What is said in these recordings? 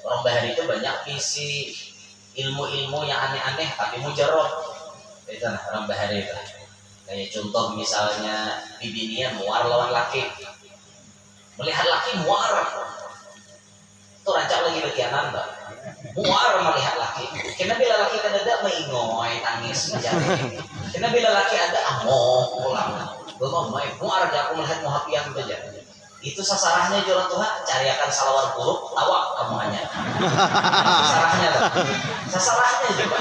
Orang bahari itu banyak isi ilmu-ilmu yang aneh-aneh tapi mujarab. Itu orang bahari itu. Kayak contoh misalnya bibinian muar lawan laki. Melihat laki muar. Itu rancak lagi bagian anda. Muar melihat laki. Karena bila laki kan ada mengingoy tangis menjadi. Karena bila laki ada amok pulang. Belum main muar aja aku melihat muhafian saja. Itu sasarahnya jualan Tuhan cariakan salawat buruk lawak kamu hanya. Sasarahnya tuh. Sasarahnya juga.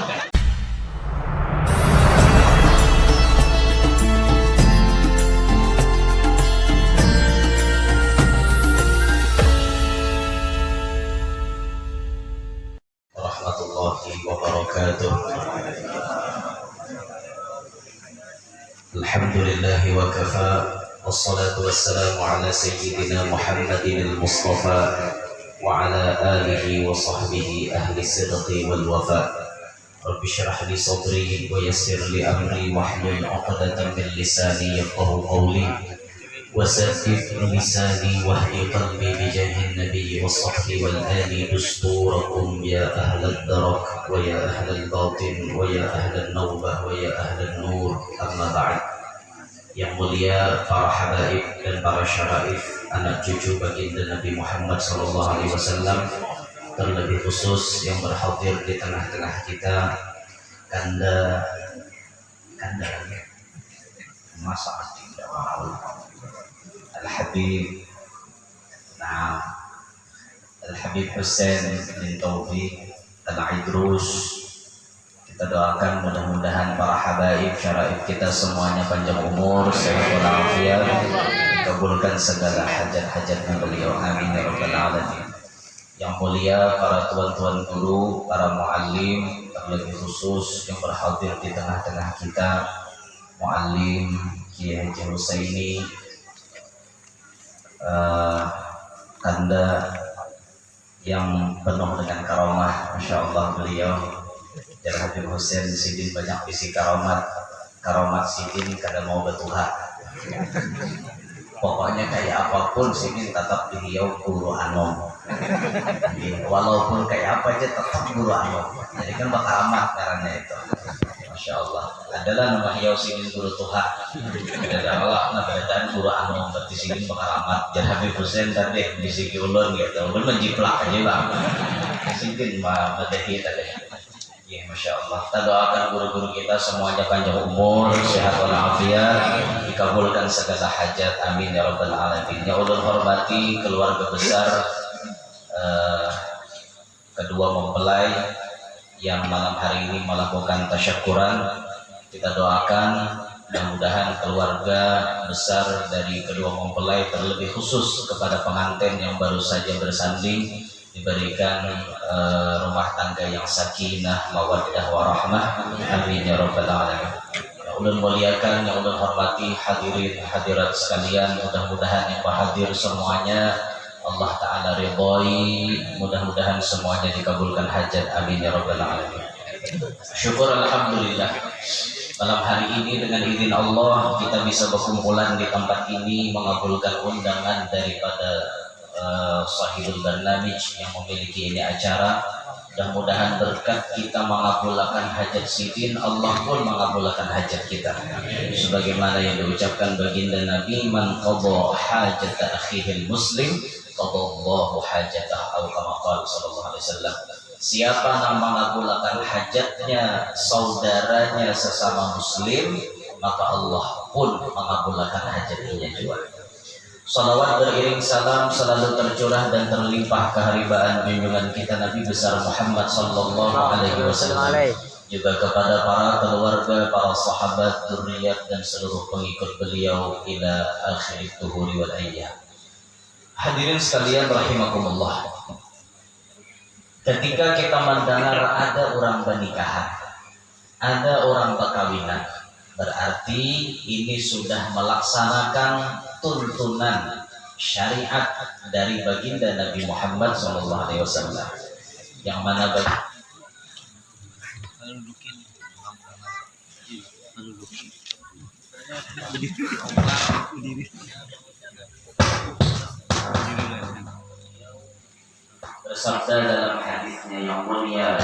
Warahmatullahi wabarakatuh. Alhamdulillah wa kafa. Wassalatu wassalamu ala sayyidina Muhammadin al-Mustafa wa ala alihi wa sahbihi ahli sidqi wal wafa. Rabbi syrah li sadri wa yassir li amri wahlul 'uqdatam min lisani yafqahu qawli wa saddid lisani wahdi qalbi bi jahin nabiy was sahbi wal ali dusturakum ya ahlad darak wa ya ahlal batin wa ya ahlal nawbah wa ya ahlal nur. Amma ba'd. Yang mulia para habaib dan para syaraif, anak cucu baginda Nabi Muhammad SAW, terlebih khusus yang berhadir di tengah-tengah kita, kanda masa tidak mau Al-Habib Al-Habib Hussein bin Taufiq Al-Idrus. Kita doakan mudah-mudahan para habaib syaraif kita semuanya panjang umur, sehat walafiat, dikabulkan segala hajat-hajatnya beliau, amin ya rabbal alamin. Yang mulia para tuan-tuan guru, para muallim, terlebih khusus yang berhadir di tengah-tengah kita, muallim Kiai Haji Husaini, kanda yang penuh dengan karamah, masya Allah beliau. Dan Habib Hussein Sidin banyak isi karomat Sidin kada mau betuha. Pokoknya kayak apapun Sidin tetap beliau guru anom. Walaupun kayak apa aja tetap guru anom. Jadi kan bakal amat karena itu. Masya Allah. Adalah nama hiau Sidin guru tuha. Ada Allah nabadaan guru anom. Berarti Sidin bakal amat. Dan Habib Hussein tadi bisiki ulun gitu. Ulun menjiplak aja bang. Sidin mah madahi tadi. Ya, Masya Allah. Kita doakan guru-guru kita semuanya panjang umur, sehat walafiat, dikabulkan segala hajat, amin ya rabbal alamin. Yang ulun hormati keluarga besar kedua mempelai yang malam hari ini melakukan tasyakuran. Kita doakan mudah-mudahan keluarga besar dari kedua mempelai, terlebih khusus kepada pengantin yang baru saja bersanding, diberikan rumah tangga yang sakinah, mawaddah warahmah, amin ya rabbal alamin. Yang ulun muliakan, yang ulun hormati hadirin hadirat sekalian, mudah-mudahan yang berhadir semuanya Allah Ta'ala ridhoi, mudah-mudahan semuanya dikabulkan hajat, amin ya rabbal alamin. Syukur alhamdulillah, malam hari ini dengan izin Allah kita bisa berkumpulan di tempat ini mengabulkan undangan daripada sahibul barnamij yang memiliki ini acara. Mudah-mudahan berkat kita mengabulkan hajat Sidin, Allah pun mengabulkan hajat kita. Sebagaimana yang diucapkan baginda Nabi, man qadha hajata akhihil muslim qadallahu hajatah, atau kama qala sallallahu alaihi wasallam. Siapa yang mengabulkan hajatnya saudaranya sesama muslim, maka Allah pun mengabulkan hajatnya juga. Salawat beriring salam selalu tercurah dan terlimpah keharibaan junjungan kita Nabi besar Muhammad sallallahu alaihi wasallam, juga kepada para keluarga, para sahabat, dzurriyyat dan seluruh pengikut beliau ila akhir tuhuri wal ayyam. Hadirin sekalian rahimakumullah. Ketika kita mendengar ada orang pernikahan, ada orang perkawinan, berarti ini sudah melaksanakan tuntunan syariat dari baginda Nabi Muhammad SAW, yang mana bersabda dalam hadisnya yang mulia,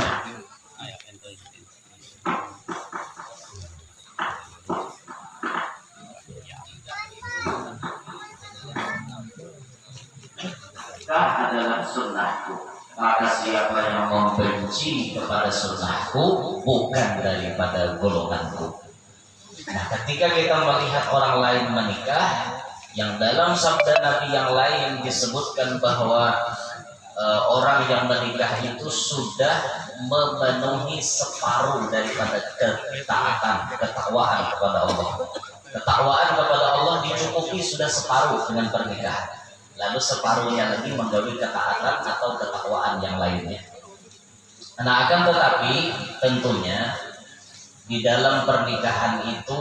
adalah sunnahku, maka siapa yang membenci kepada sunnahku bukan daripada golonganku. Nah, ketika kita melihat orang lain menikah, yang dalam sabda Nabi yang lain disebutkan bahwa orang yang menikah itu sudah memenuhi separuh daripada ketaatan, ketakwaan kepada Allah. Ketakwaan kepada Allah dicukupi sudah separuh dengan pernikahan. Lalu separuhnya lagi menggawi ketaatan atau ketakwaan yang lainnya. Nah, akan tetapi tentunya di dalam pernikahan itu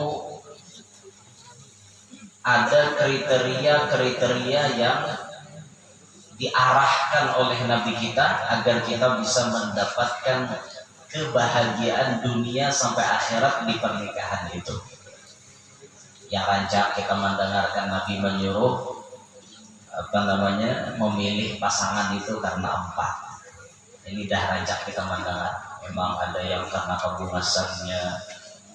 ada kriteria-kriteria yang diarahkan oleh Nabi kita agar kita bisa mendapatkan kebahagiaan dunia sampai akhirat di pernikahan itu. Yang rancak kita mendengarkan Nabi menyuruh memilih pasangan itu karena 4. Ini dah rancak kita mendengar. Memang ada yang karena kebungasannya,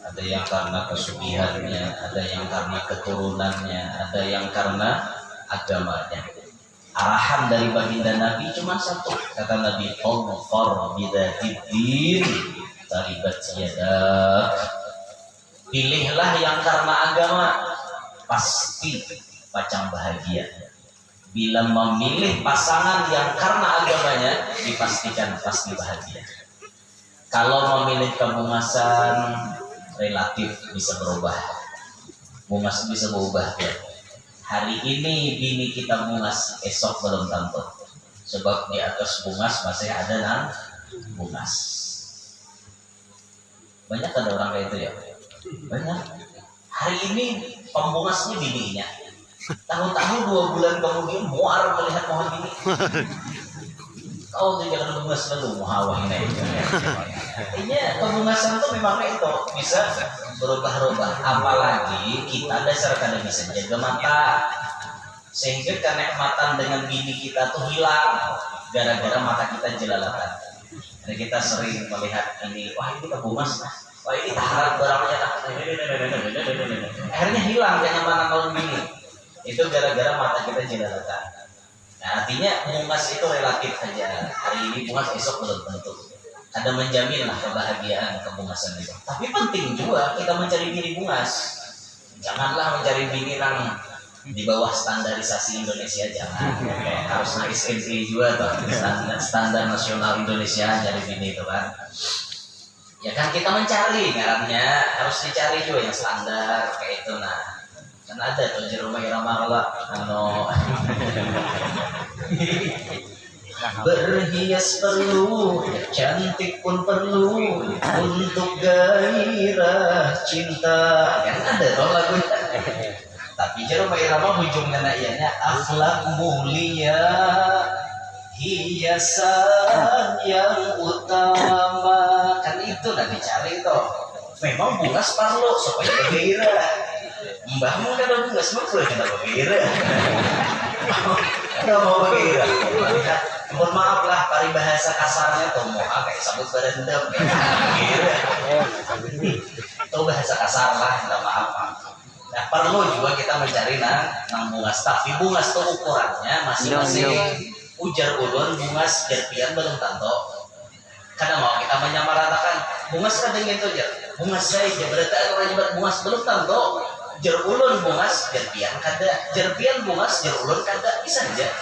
ada yang karena kesugihannya, ada yang karena keturunannya, ada yang karena agamanya. Arahan dari baginda Nabi cuma satu, kata Nabi, "Qanfar bidzatiddin taribat yadak." Pilihlah yang karena agama, pasti pacang bahagia. Bila memilih pasangan yang karena agamanya, dipastikan pasti bahagia. Kalau memilih kebungasan, relatif bisa berubah. Bungas bisa berubah ya. Hari ini bini kita bungas, esok belum tentu. Sebab di atas bungas masih ada bungas. Banyak ada orang kayak itu ya. Banyak. Hari ini pembungasnya bininya. Tahu-tahu 2 bulan kemudian muar melihat pohon ini. Kau tuh jangan bungas dulu, muhawah ini. Artinya pembungasan tuh memang itu bisa berubah-ubah. Apalagi kita dasar kadang bisa jaga mata, sehingga kenikmatan dengan bini kita tuh hilang gara-gara mata kita jelalatan. Jadi kita sering melihat ini, wah ini kebungas, wah ini taharat barangnya, akhirnya hilang kenyamanan kalau bini. Itu gara-gara mata kita jelalatan. Nah, artinya bungas itu relatif saja. Hari ini bungas, esok belum tentu. Ada menjaminlah kebahagiaan kebungasan itu. Tapi penting juga kita mencari bini bungas. Janganlah mencari bini yang di bawah standarisasi Indonesia, jangan. Harus naik SNP juga tuh, standar nasional Indonesia jadi bini itu kan. Ya kan kita mencari, ngarannya harus dicari juga yang standar kayak itu. Nah, kan ada tuh di rumah irama berhias perlu, cantik pun perlu untuk gairah cinta. Kan ada tuh lagunya. Tapi di rumah irama ujungnya ianya akhlak mulia, hiasan yang utama. Kan itu udah dicari tuh. Memang bungas perlu supaya gairah. Mbahmu kan aku nggak sempat boleh kita berkira, nggak mau berkira. Mohon maaf lah, paribahasa kasarnya tuh mau kayak sabut berendam, berkira. Itu bahasa kasar lah, nggak maaf. Nah perlu juga kita mencari nang bungas, tapi bungas tuh ukurannya masing-masing. Ujar ulun bungas jerpian belum tentu. Karena mau kita menyamaratakan bungas kadang gitu aja, bungas saya berarti orang nyebut bungas belum tentu. Jerulun bungas, jerpian kada, jerpian bungas, jerulun kada, bisa aja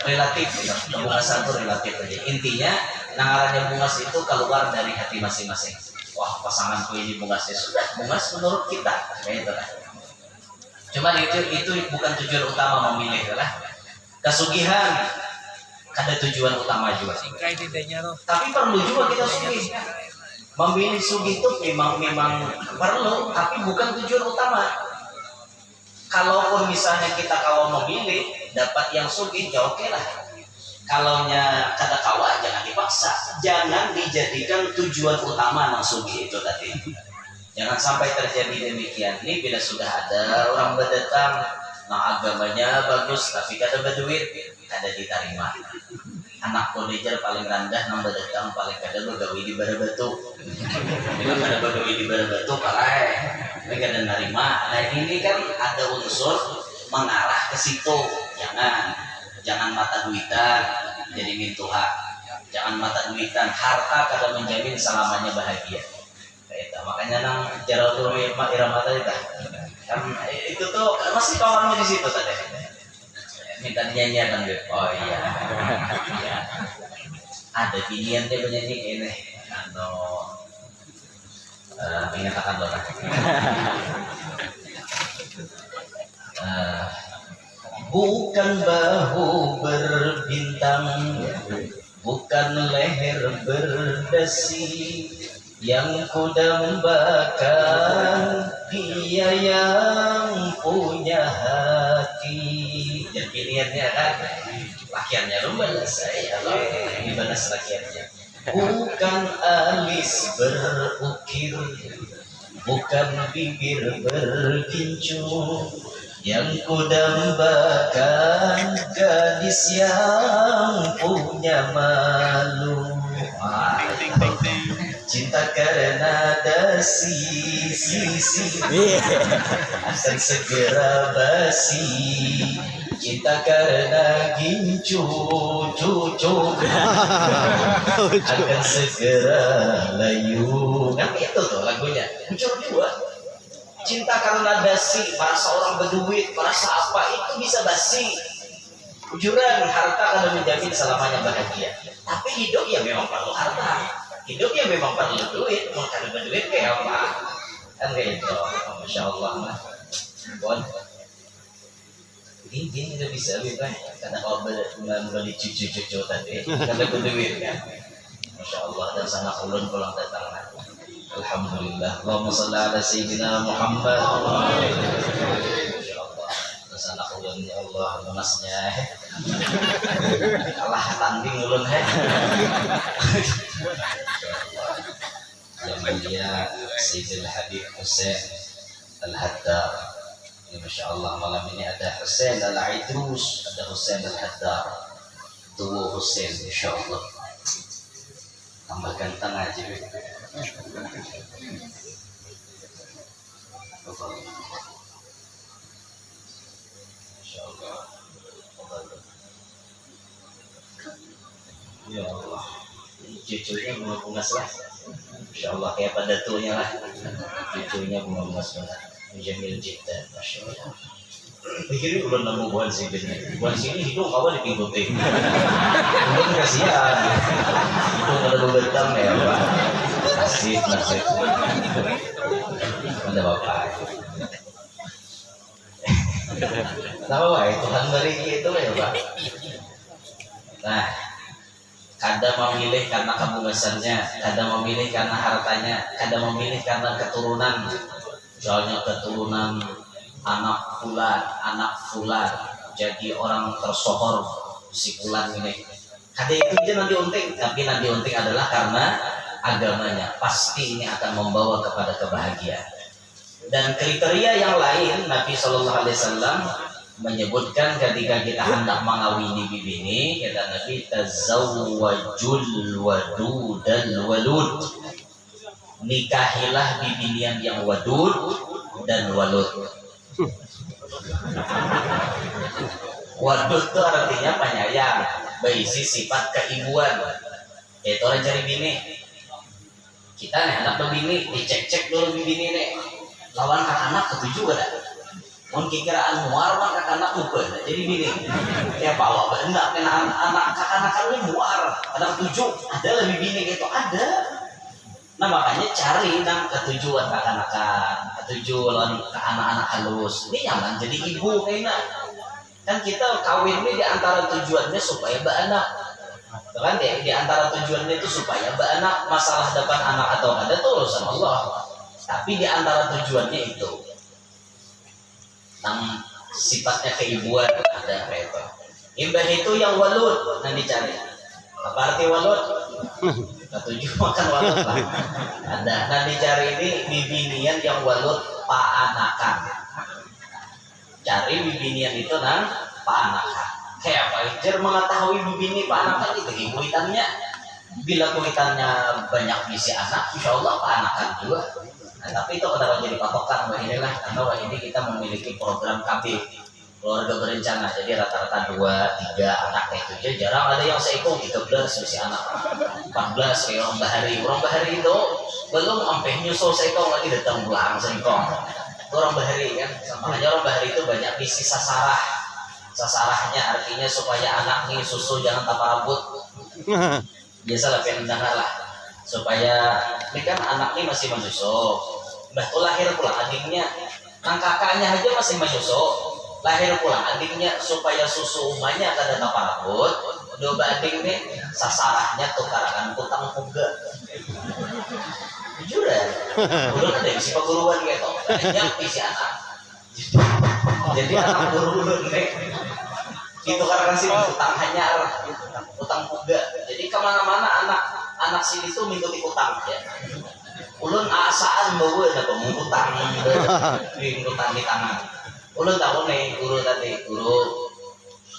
relatif, bungasan itu relatif aja. Intinya nangarannya bungas itu keluar dari hati masing-masing. Wah pasanganku ini bungasnya sudah bungas menurut kita, kayak itu kan. Cuman itu bukan tujuan utama memilih lah. Kesugihan kada tujuan utama juga. Tapi perlu juga kita sugih. Memilih sugih itu memang perlu, tapi bukan tujuan utama. Kalaupun misalnya kita kalau memilih dapat yang sugih, ya oke lah. Kalaunya kada kawa jangan dipaksa, jangan dijadikan tujuan utama nang sugih itu tadi. Jangan sampai terjadi demikian. Ini bila sudah ada orang berdatang, nah agamanya bagus tapi kada berduit, kada diterima. anak kodejar paling rendah nambah datang paling kadang begawi di bara batu. Bila kada begawi di bara batu parai ini kada nerima. Nah ini kan ada unsur mengarah ke situ. Jangan mata duitan jadi mintuha, jangan mata duitan, harta kada menjamin selamanya bahagia. Kayak itu makanya nang jaratul irama tadi kan itu tuh masih kawannya di situ tadi minta nyanyian gitu. Oh iya, iya. Ada binian dia penyanyi ini mengatakan loh bukan bahu berbintang, bukan leher berdasi yang kudambakan, dia yang punya hati. Dan pilihannya kan lakiannya lu balas saya loh, ini balas lakiannya. Bukan alis berukir, bukan bibir bergincu, yang kudambakan gadis yang punya malu. Cinta karena dasi akan segera basi, cinta karena gincu cucu akan segera layu. Kan itu tuh lagunya muncul juga. Cinta karena dasi, merasa orang berduit, merasa apa itu bisa basi. Ujuran harta kalau menjamin selamanya bahagia. Tapi hidup ya memang perlu harta. Hidup ya memang perlu duit. Mau cari berduit kayak apa? Kan kayak itu. Masya Allah lah. Bon. Ini udah bisa gitu. Karena kalau beli cucu-cucu tadi, karena berduit kan. Masya Allah dan sangat ulun pulang datang lah. Alhamdulillah. Allahumma shalli ala sayyidina Muhammad. Sana ulun ya Allah lunasnya kalah tanding ulun yang mulia Sayyidil Habib Hussein Al-Haddar. Ya, Masya Allah malam ini ada Hussein Al-Aidrus, ada Hussein Al-Haddar, tubuh Hussein Insya Allah tambah ganteng aja. Ya Allah, cucunya bunga-bunga lah. Insya Allah kayak pada tuanya lah. Cucunya bunga-bunga banget. Jamil jiddan, Masya Allah. Pikir udah nemu buan sini. Buan sini hidung kawan dipinggutin. Udah kasihan. Hidung ada beberapa ya Pak. Nasib. Ada bapak. Tahu ya Tuhan beri itu ya Pak. Nah, kada memilih karena kebugasannya, kada memilih karena hartanya, kada memilih karena keturunan. Misalnya keturunan anak fulan jadi orang tersohor si fulan ini. Kada itu aja nanti unting, tapi nanti unting adalah karena agamanya. Pasti ini akan membawa kepada kebahagiaan. Dan kriteria yang lain Nabi Shallallahu Alaihi Wasallam menyebutkan ketika kita hendak mengawini bibini, kata Nabi tazawwajul wadudal walud, nikahilah bibinian yang wadud dan walud. Wadud itu artinya penyayang, berisi sifat keibuan. Itu orang cari bini. Kita nih anak bini, dicek-cek dulu bibini nih. Lawan anak ketujuh ada. Mungkin kiraan muar mah kakak bukan, jadi bini. Ya bawa benda kena anak kakak ini muar, ada ketujuh, ada lebih bini gitu ada. Nah makanya cari nang ketujuan kakak-kakak, ketujuan ke anak-anak halus. Ini nyaman jadi ibu kayaknya. Kan kita kawin ini di antara tujuannya supaya beranak. Kan di antara tujuannya itu supaya beranak, masalah dapat anak atau ada itu urusan Allah. Tapi di antara tujuannya itu yang sifatnya keibuan ada itu. Imbah itu yang walud yang dicari. Apa arti walud? Ketujuh makan walud lah. Ada. Nah dicari ini bibinian yang walud paanakan. Cari bibinian itu nang paanakan. kayak apa jar mengetahui bini paanakan itu kuitannya, bila kuitannya banyak misi anak insya Allah paanakan juga. Nah, tapi itu kenapa jadi patokan wah inilah karena wah ini kita memiliki program KB keluarga berencana, jadi rata-rata 2-3 anak itu aja, jarang ada yang seikut 13 misi anak 14 kayak orang bahari itu belum sampai nyusul seikut lagi datang pulang seikut orang bahari kan, sama aja orang bahari itu banyak misi sasarahnya artinya supaya anak nih susu jangan tanpa rambut biasa lah pengen lah supaya ini kan anak nih masih menyusu mbah tuh lahir pula adiknya nang kakaknya aja masih menyusu lahir pula adiknya supaya susu umahnya kada tanpa rambut dua adik nih sasarahnya tukaran utang juga jujur ya udah ada si perguruan gitu banyak isi anak jadi anak guru nih itu karena sih utang hanya utang juga jadi kemana-mana anak sini tuh mengikuti utang ya ulun asaan bawa ada pengutang utang di tangan ulun tahu nih guru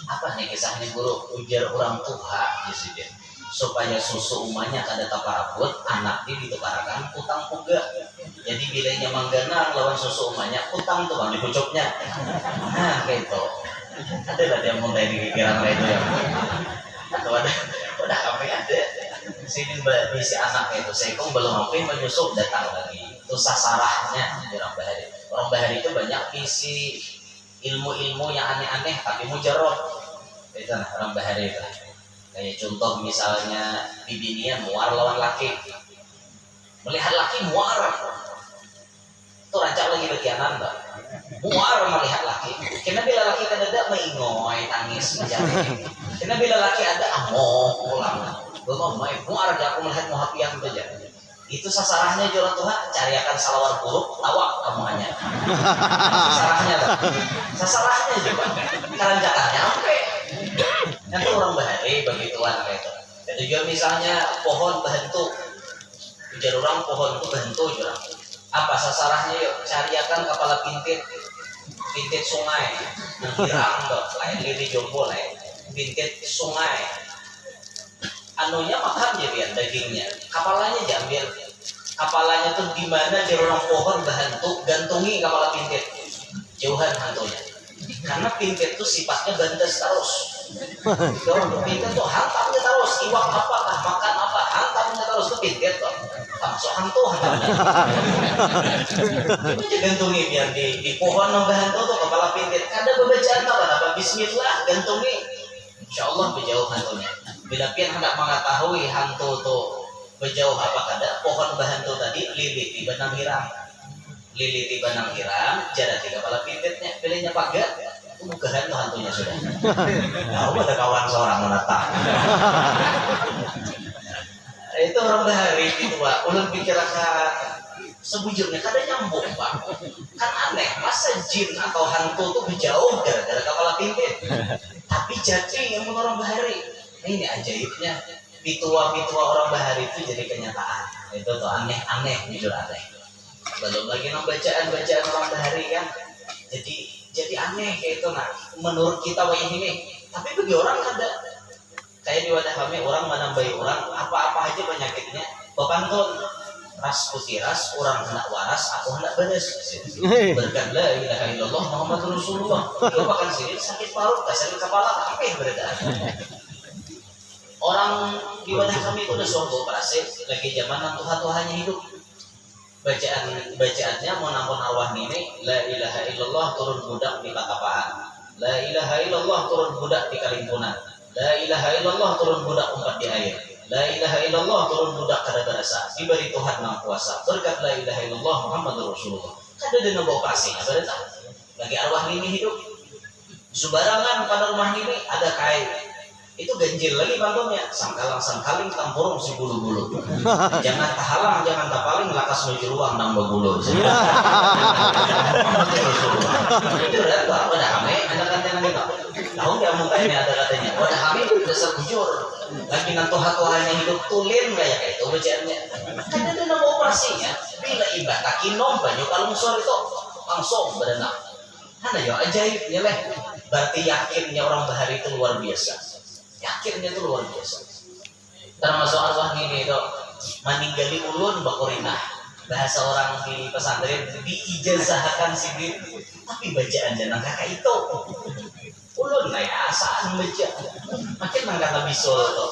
apa nih kisahnya guru ujar orang tua ya supaya susu umahnya kada taparabut anak dia ditukarkan utang juga jadi bilanya manggana lawan susu umahnya utang tuh bang di pucuknya nah gitu ada lah yang mulai di pikiran itu ya atau udah kami ada sini si anak itu sekong belum apa menyusup datang lagi itu sasarahnya di orang bahari itu banyak isi ilmu-ilmu yang aneh-aneh tapi mujarab itu nah orang bahari itu kayak contoh misalnya bibinian muar lawan laki melihat laki muar itu rancak lagi bagianan mbak muar melihat laki karena bila laki kan ada mengingoy tangis menjadi karena bila laki ada amok pulang belum main muar aja aku melihat muhafian saja itu sasarahnya jualan Tuhan cariakan salawat buruk tawak kamuannya sasarahnya juga kalian jangan nyampe nanti orang bahari begituan kayak itu jadi juga misalnya pohon berhentu ujar orang pohon itu berhentu jurang apa sasarahnya yuk cariakan kepala pintit sungai hirang dok lain lili jombo lain pintit sungai anunya makan jadi dagingnya kepalanya diambil kepalanya tuh gimana di orang pohon berhentu gantungi kepala pintit jauhan hantunya karena pintit tuh sifatnya bandes terus kalau pintit tuh hantamnya terus iwak apakah makan apa hantamnya terus tuh pintit tuh langsung hantu hantamnya itu gantungi biar di pohon nambah hantu tuh kepala pintit ada bacaan apa bismillah gantungi insyaallah berjauh hantunya bila pian hendak mengetahui hantu tuh berjauh apa kada pohon bahantu tadi liliti benang hirang jarak kepala pintitnya pilihnya pagar itu bukan tuh hantunya sudah tahu ada kawan seorang menatap itu orang bahari gitu pak ulun pikirkan sebujurnya kada nyambung pak kan aneh masa jin atau hantu tuh berjauh gara-gara kepala pintit tapi jadi yang orang bahari ini ajaibnya pitua-pitua orang bahari itu jadi kenyataan itu tuh aneh jujur aneh belum lagi bacaan orang bahari kan jadi aneh kayak itu nah menurut kita wah ini tapi bagi orang ada kayak di wadah kami orang menambahi orang apa-apa aja penyakitnya bapantun ras putiras orang hendak waras aku hendak beres berkat la ilaha illallah Muhammadur Rasulullah itu bahkan sini sakit perut sakit kepala apa yang beredar orang di wadah kami itu udah suatu operasi lagi zaman Tuhan-Tuhannya hidup bacaannya mau nampun arwah ini la ilaha illallah turun budak di Patapaan la ilaha illallah turun budak di Kalimpunan la ilaha illallah turun budak umpat di air la ilaha illallah turun budak kada berasa diberi Tuhan Maha Kuasa berkat la ilaha illallah Muhammadur Rasulullah kada ada nambah operasi berarti lagi arwah ini hidup subarangan pada rumah ini ada kain itu ganjil lagi pantunnya sangkaling tampurung si bulu-bulu jangan tahalang jangan tapaling lakas menuju ruang nambah bulu itu udah kami ada katanya gitu tahu nggak muka ini ada katanya udah kami dasar bujur lagi nantuha-tuhannya hidup tulin kayak itu bacaannya kan ada nama operasinya bila imbah kaki nom banyak kalau musuh itu langsung berenang ada ya ajaib ya leh Berarti yakinnya orang bahari itu luar biasa. Yakinnya itu luar biasa. Termasuk Allah ini itu meninggali ulun bakurinah. Bahasa orang di pesantren diijazahkan sidin, tapi bacaan jangan kakak itu. Ulun lah asaan baca. Makin nangkata bisul tuh.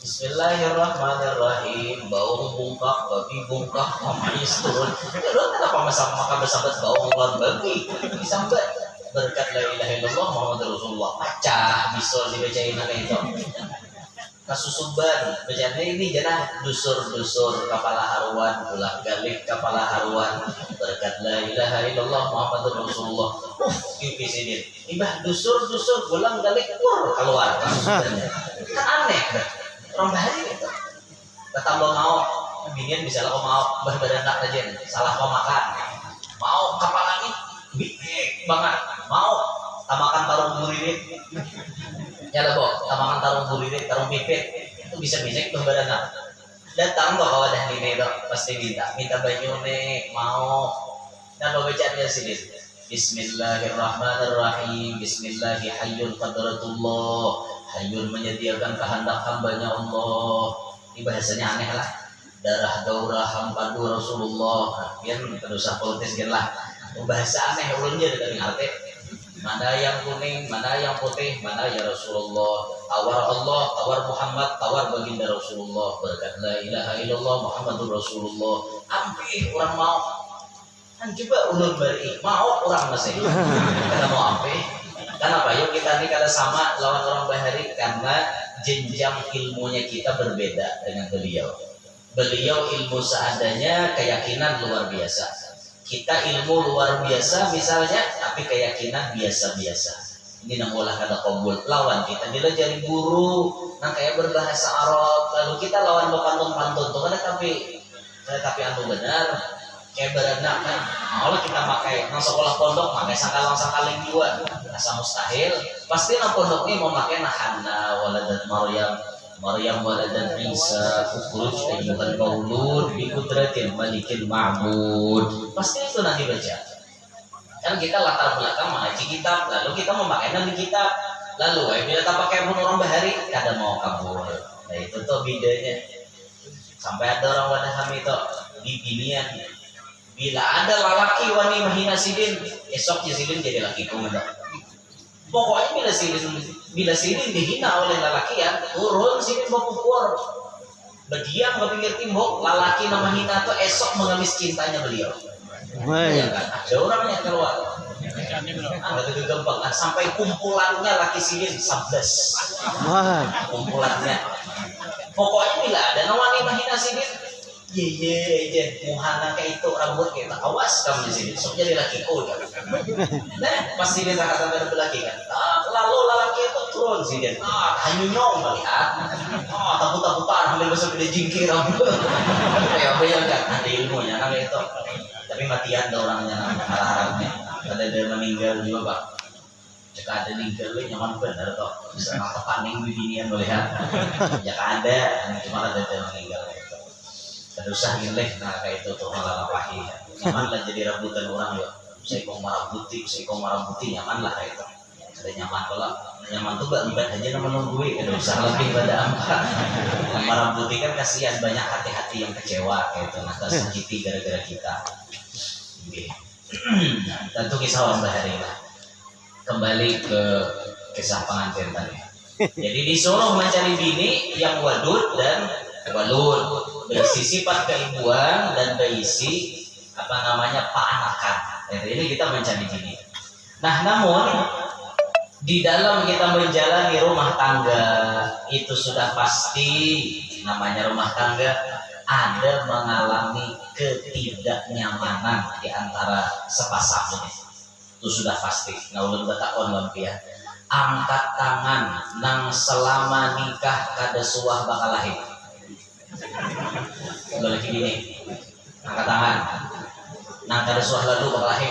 Bismillahirrahmanirrahim. Baung bungkak, babi bungkak, mamais turun. Lu kenapa makan bersahabat baung lawan babi? Disambat berkat la ilaha illallah Muhammadur Rasulullah. Pacah bisul dibacain kayak itu. Kasusuban bacaan ini jangan dusur-dusur kepala haruan, ulah galik kepala haruan berkat la ilaha illallah Muhammadur Rasulullah. Dipisidin. Ibah dusur-dusur ulang galik keluar kasusubannya. Kan aneh kan? Orang bahari gitu. Betambah mau, binian bisa lah mau berberanak aja, salah kau makan. Mau kapal ini, big banget. Mau tamakan tarung buririt. Ya lah kok, tamakan tarung buririt, tarung pipit itu bisa berberanak. Datang bawa wadah ini dok, pasti minta banyu nih, mau. Dan bawa bacaan sini. Bismillahirrahmanirrahim. Bismillahirrahmanirrahim. Qadratullah. Hayyun menyediakan kehendak hambanya Allah. Ini bahasanya aneh lah. Darah daurah hampadu Rasulullah. Biar terusah politis kan lah. Bahasa aneh ulunnya dari arti. Mana yang kuning, mana yang putih, mana ya Rasulullah. Tawar Allah, tawar Muhammad, tawar baginda Rasulullah. Berkat la ilaha illallah Muhammadur Rasulullah. Ampih orang mau. Kan coba ulun beri mau orang masih. Karena mau ampih. Kenapa? Yuk kita ini kada sama lawan orang bahari karena jenjang ilmunya kita berbeda dengan beliau. Beliau ilmu seadanya, keyakinan luar biasa. Kita ilmu luar biasa misalnya, tapi keyakinan biasa-biasa. Ini namulah kada qabul. Lawan kita dilajari guru, nah kayak berbahasa Arab. Lalu kita lawan lo pantun-pantun tuh tapi anu benar. Kayak beranak kan, kalau kita pakai nang sekolah pondok pakai sakalang-sakaling juga, asa mustahil. Pasti nang pondok ini mau pakai nahana waladat Maryam waladat Isa, ukhruj ayyuhal maulud bi qudratil malikil ma'bud. Pasti itu nanti baca. Kan kita latar belakang mengaji kitab, lalu kita memakainya di kitab. Lalu bila kita pakai pun orang bahari, kada mau kabur. Nah itu tuh bedanya. Sampai ada orang wadah kami itu di binian. Bila ada lalaki wani mahina sidin, esok sidin jadi laki kumanda. Pokoknya bila sidin dihina oleh lelaki ya, turun sidin berpupur. Berdiam berpikir timbuk, lalaki nama hina itu esok mengemis cintanya beliau. Ya kan? Ada orangnya keluar. Ada gampang sampai kumpulannya laki sidin 11. Kumpulannya. Pokoknya bila ada wani mahina sidin, ye muhana kayak itu rambut kita awas kamu di sini sok jadi laki kan nah pasti dia kata laki kan lalu laki itu turun sih dia hanyunyong melihat takut-takutan ambil besok dia jingkir ya bayangkan ada ilmunya nah itu tapi matian ada orangnya harap-harapnya ada dia meninggal juga pak jika ada meninggal nyaman benar toh bisa ngapa paning beginian melihat jika ada cuma ada dia meninggal ada usah nilai nah kayak itu tuh malah ngapain nyaman lah jadi rebutan orang ya saya kong marah putih nyaman lah kayak itu ada nyaman kalau nyaman tuh gak libat aja nama nungguin ada usah lebih pada apa marah putih kan kasihan banyak hati-hati yang kecewa kayak itu nah tersakiti gara-gara kita tentu kisah orang bahari lah kembali ke kisah pengantin tadi jadi disuruh mencari bini yang wadud dan walud berisi sifat keibuan dan berisi paanakan. Ini kita mencari bini. Nah, namun di dalam kita menjalani rumah tangga itu sudah pasti namanya rumah tangga ada mengalami ketidaknyamanan di antara sepasang ini. Itu sudah pasti. Nah, ulun batakon lampir. Angkat tangan nang selama nikah kada suah bakal lahir. Udah lagi gini angkat tangan nah kada suah lalu bakal lahir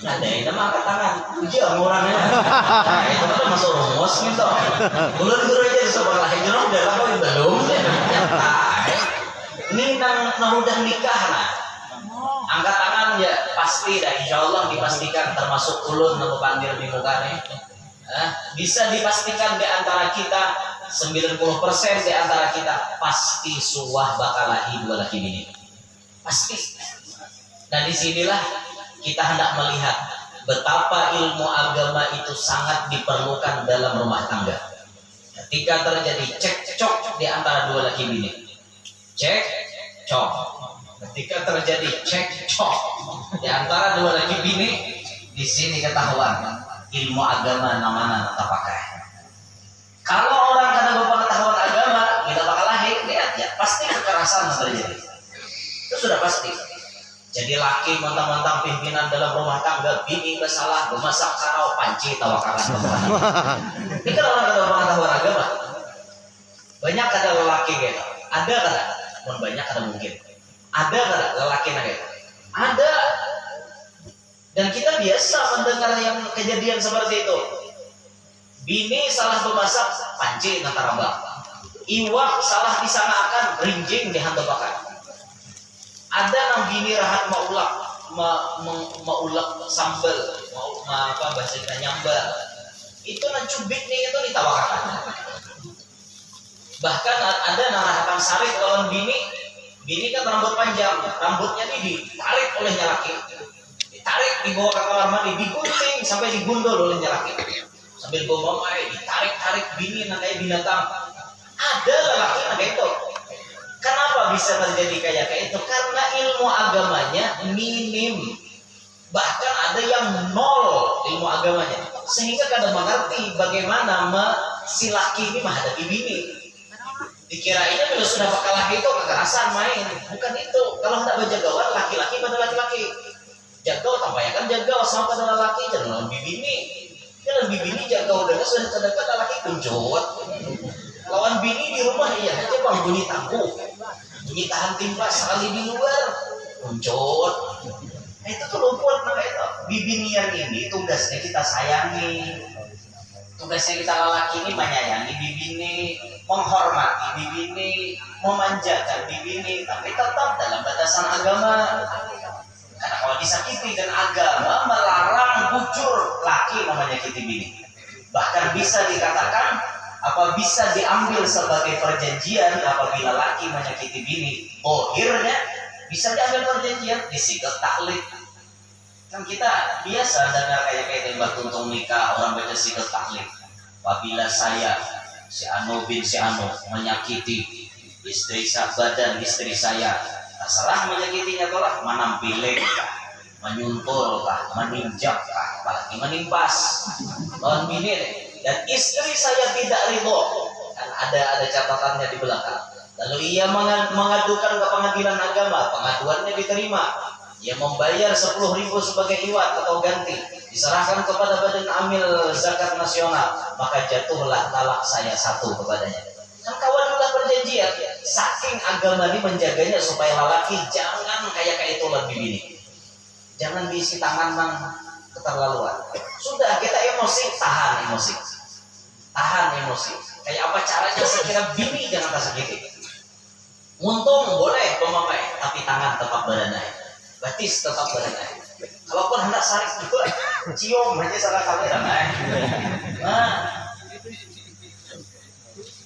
ada yang nama angkat tangan ujian orangnya nah itu kan masuk rumus gitu ulun-ulun aja bisa bakal lahir jenuh udah lama belum ini nang udah nikah nah angkat tangan ya pasti dah, insya Allah dipastikan, termasuk ulun nama panggil di muka nih. Bisa dipastikan di antara kita 90% di antara kita pasti suah bakal lahir dua laki bini, pasti. Dan disinilah kita hendak melihat betapa ilmu agama itu sangat diperlukan dalam rumah tangga. Ketika terjadi cekcok di antara dua laki bini, cekcok. Ketika terjadi cekcok di antara dua laki bini, di sini ketahuan ilmu agama namanya tak pakai. Kalau orang kada berpengetahuan agama, kita bakal lahir, lihat ya, pasti kekerasan terjadi. Itu sudah pasti. Jadi laki mentang-mentang pimpinan dalam rumah tangga, bini bersalah, memasak karau, panci, tawakaran kemana. Ini kan orang kada berpengetahuan agama. Banyak ada lelaki gitu. Ada kada? Pun banyak kada mungkin. Ada kada lelaki gitu? Ada. Dan kita biasa mendengar yang kejadian seperti itu. Bini salah memasak, panci antara bang. Iwak salah disangkakan, rinjing dihantapakan. Ada nang bini rahat maulak sambal, apa bahasa kita nyambal. Itu nang cubit nih itu ditawarkan. Bahkan ada nang rahatan sarik lawan bini kan rambut panjang, rambutnya ini ditarik olehnya laki. Ditarik dibawa ke kamar mandi, digunting sampai digundul olehnya laki. Sambil bawa mamai, ditarik-tarik bini nang kayak binatang. Ada lelaki nang kayak itu. Kenapa bisa terjadi kayak itu? Karena ilmu agamanya minim. Bahkan ada yang nol ilmu agamanya. Sehingga kadang mengerti bagaimana si laki ini menghadapi bini. Dikirainnya bila sudah bakal laki itu kekerasan main. Bukan itu. Kalau hendak berjagawan laki-laki pada laki-laki. Jagaw tampayakan jagaw sama pada laki. Jangan lebih bini. Jangan lebih bini jagaw dengan sudah terdekat laki kuncut. Lawan bini di rumah iya aja bang bunyi tangguh, bunyi tahan timpas sekali di luar kuncut. Itu tuh lumpuan namanya itu. Bibinian ini tugasnya kita sayangi, tugasnya kita lelaki ini menyayangi bibini, menghormati bibini, memanjakan bibini, tapi tetap dalam batasan agama. Karena kalau disakiti dan agama melarang bujur laki menyakiti bini. Bahkan bisa dikatakan apa bisa diambil sebagai perjanjian apabila laki menyakiti bini, akhirnya bisa diambil perjanjian disigat taklid. Kan kita biasa dengar kayak tembak tuntung nikah orang baca sigat taklid. Apabila saya si Anu bin si Anu menyakiti badan istri saya, terserah menyakitinya tolak menampilin, menyuntul kah, meninjak kah, apalagi menimpas lawan bini. Dan istri saya tidak ridho, kan ada catatannya di belakang. Lalu ia mengadukan ke pengadilan agama, pengaduannya diterima. Ia membayar 10.000 sebagai iwat atau ganti, diserahkan kepada Badan Amil Zakat Nasional, maka jatuhlah talak saya 1 kepadanya. Kan kawanlah perjanjian. Saking agama ini menjaganya supaya lelaki jangan kayak itu lebih bini. Jangan diisi tangan nang keterlaluan. Sudah kita emosi, tahan emosi. Tahan emosi. Kayak apa caranya sekira bini jangan tersakiti. Untung boleh pemamai, tapi tangan tetap badanai. Batis tetap badanai. Kalaupun hendak sarik juga, cium aja salah kamera. Nah,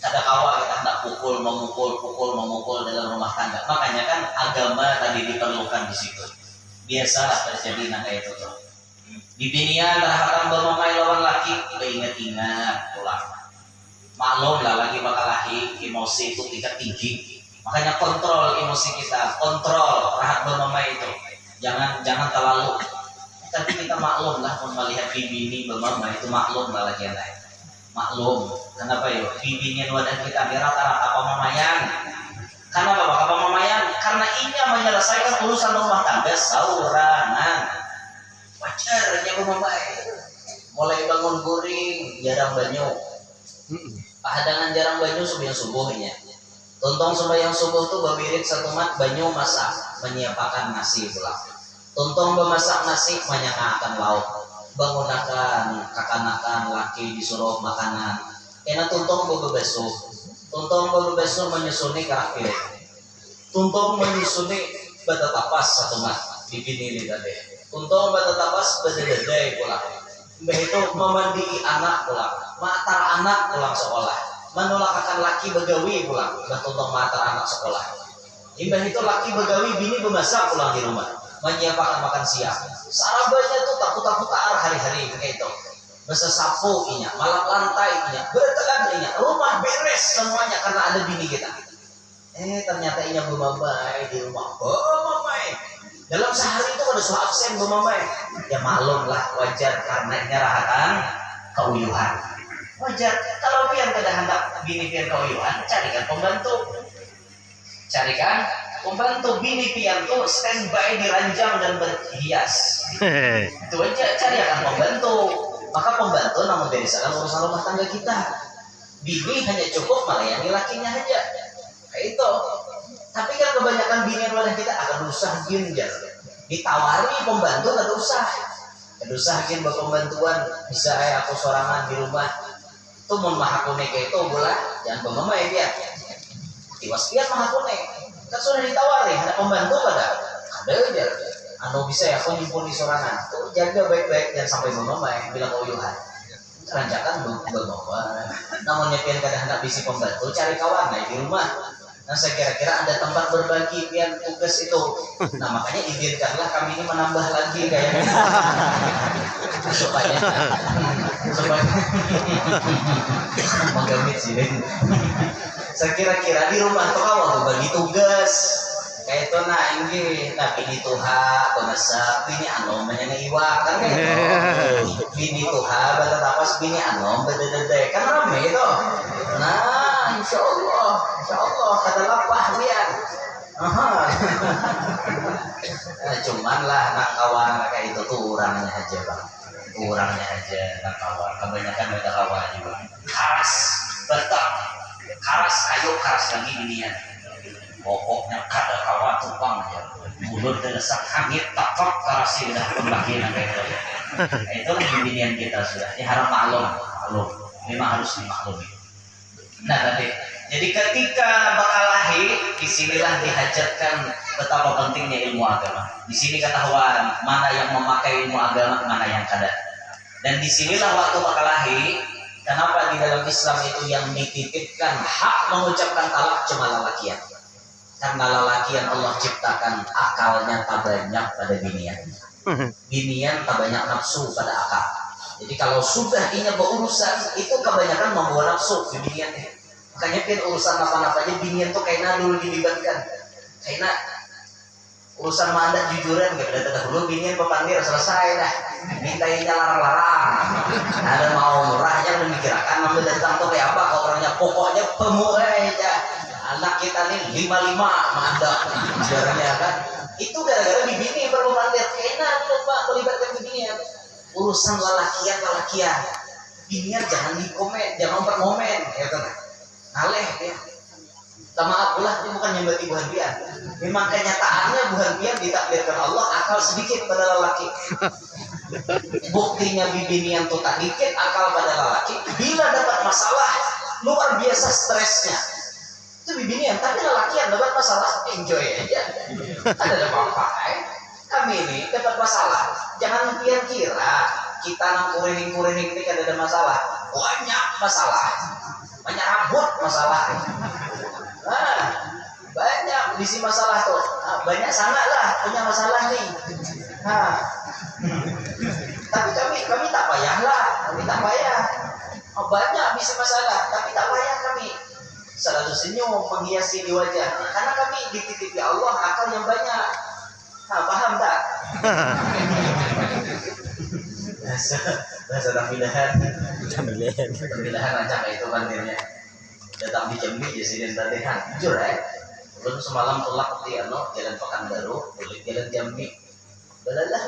kada kawa kita hendak memukul dalam rumah tangga. Makanya kan agama tadi diperlukan di situ. Biasalah terjadi nang kayak itu tuh. Di binian rahatan bermamai lawan laki, ingat-ingat pulang. Maklum lah lagi bakal lahir, emosi itu tingkat tinggi. Makanya kontrol emosi kita, kontrol rahat bermamai itu. Jangan terlalu. Tapi kita maklum lah melihat bini bermamai itu maklum lah lagi lain. Maklum. Kenapa ya? Binian wadah kita di rata-rata pemamayan. Kenapa bakal pemamayan? Karena ini menyelesaikan urusan rumah tangga saurangan. Wajarnya pemamai. Mulai bangun guring, jarang banyu. Pahadangan jarang banyu sembahyang subuhnya. Tontong sembahyang subuh tuh babirik satu mat banyu masak, menyiapkan nasi pula. Tontong memasak nasi menyangakan lauk. Bangunakan kakanakan laki disuruh makanan. Enak tontong bebebesuh. Tontong bebebesuh menyusuni karakter. Tontong menyusuni bata tapas satu mat. Bibini ini tadi. Untung pada tapas bededei pulang. Mbah itu memandi anak pulang, matar anak pulang sekolah, menolakkan laki begawi pulang, mbah tuntong matar anak sekolah. Mbah itu laki begawi bini bemasak pulang di rumah, menyiapkan makan siang. Sarabanya tuh takut-takut hari-hari kayak itu. Besa sapu inya, malam lantai inya, bertekan inya, rumah beres semuanya karena ada bini kita. Ternyata inya bemamai di rumah, bemamai. Dalam sehari itu ada soal absen bemamai. Ya maklum lah, wajar karena inya rahatan keuyuhan. Wajar. Kalau pian kada hendak bini pian keuyuhan, carikan pembantu. Carikan pembantu. Bini pian tuh standby di ranjang dan berhias. Itu aja, carikan pembantu. Maka pembantu namun beresakan urusan rumah tangga kita. Bini hanya cukup melayani lakinya aja. Kayak itu. Tapi kan kebanyakan bini yang wadah kita akan usah ginjal. Ditawari pembantu gak usah. Gak usah bikin pembantuan. Bisa aku sorangan di rumah. Itu mau mahakune kayak itu bola. Jangan bemamai dia. Tiwas dia mahakune. Kan sudah ditawari. Ada pembantu pada. Ada aja. Anu bisa ya aku nyimpen di sorangan. Tuh jaga baik-baik jangan sampai bemamai. Bilang uyuhan. Ranjakan bemamai. Namun nyepian kadang hendak bisi pembantu. Cari kawan di rumah. Nah saya kira-kira ada tempat berbagi pian tugas itu. Nah makanya izinkanlah kami ini menambah lagi kayaknya. supaya menggamit sih. Saya kira-kira di rumah tuh kawan bagi tugas. Kayak itu nah ini bini tuha pemasak bini anom menyengiwa kan kayak itu. Bini tuha batatas bini anom bededede kan rame itu. Nah insya Allah kata lapah biar. Nah, cuman lah nak kawan kayak itu tuh orangnya aja bang. Orangnya aja nak kawan. Kebanyakan ada kawan juga. Karas betul. Karas kayu karas lagi binian. Pokoknya kada kawan tukang aja. Mulut desak hangit takok karasi udah pembagian kayak itu. Itu lagi binian kita sudah. Ini harap maklum. Memang harus dimaklumi. Nah tadi, jadi ketika berkelahi, disinilah dihajatkan betapa pentingnya ilmu agama. Di sini ketahuan mana yang memakai ilmu agama, mana yang kada. Dan disinilah waktu berkelahi, kenapa di dalam Islam itu yang dititipkan hak mengucapkan talak cuma lelakian. Karena lelakian Allah ciptakan akalnya tak banyak pada binian. Binian tak banyak nafsu pada akal. Jadi kalau sudah inya berurusan itu kebanyakan membawa nafsu di binian. Makanya pin urusan apa-apa aja binian tuh kayaknya dulu dilibatkan. Kayaknya urusan mandat jujuran gak ada dahulu binian pepandir selesai dah. Mintainya larang-larang. Ada mau murahnya memikirkan ngambil datang tuh kayak apa kalau orangnya pokoknya pemurah aja. Anak kita nih 55 mandat juaranya kan. Itu gara-gara bini berpepandir. Kayaknya coba melibatkan binian. Urusan lelakian binian jangan dikomen, jangan bermomen ya kan. Ngaleh ya. Sama akulah ini bukan nyembati buhan pian. Memang kenyataannya buhan pian ditakdirkan Allah akal sedikit pada lelaki. Buktinya binian tuh tak dikit akal pada lelaki. Bila dapat masalah luar biasa stresnya. Itu binian, tapi lelaki yang dapat masalah enjoy aja. Ada apa-apa kami ini dapat masalah. Jangan pian kira kita nang kurining ini kan ada masalah. Banyak masalah. Banyak rambut masalah. Nah, banyak bisi masalah tuh. Nah, banyak sana lah punya masalah nih. Nah, tapi kami tak payah lah. Kami tak payah. Banyak bisi masalah, tapi tak payah kami. Selalu senyum menghiasi di wajah. Karena kami dititipi Allah akal yang banyak. Nah, paham tak? Bahasa tampilahan macam itu bandirnya. Datang di Jambi jadi tadihan jujur belum semalam tolak di jalan Pekanbaru boleh jalan Jambi benar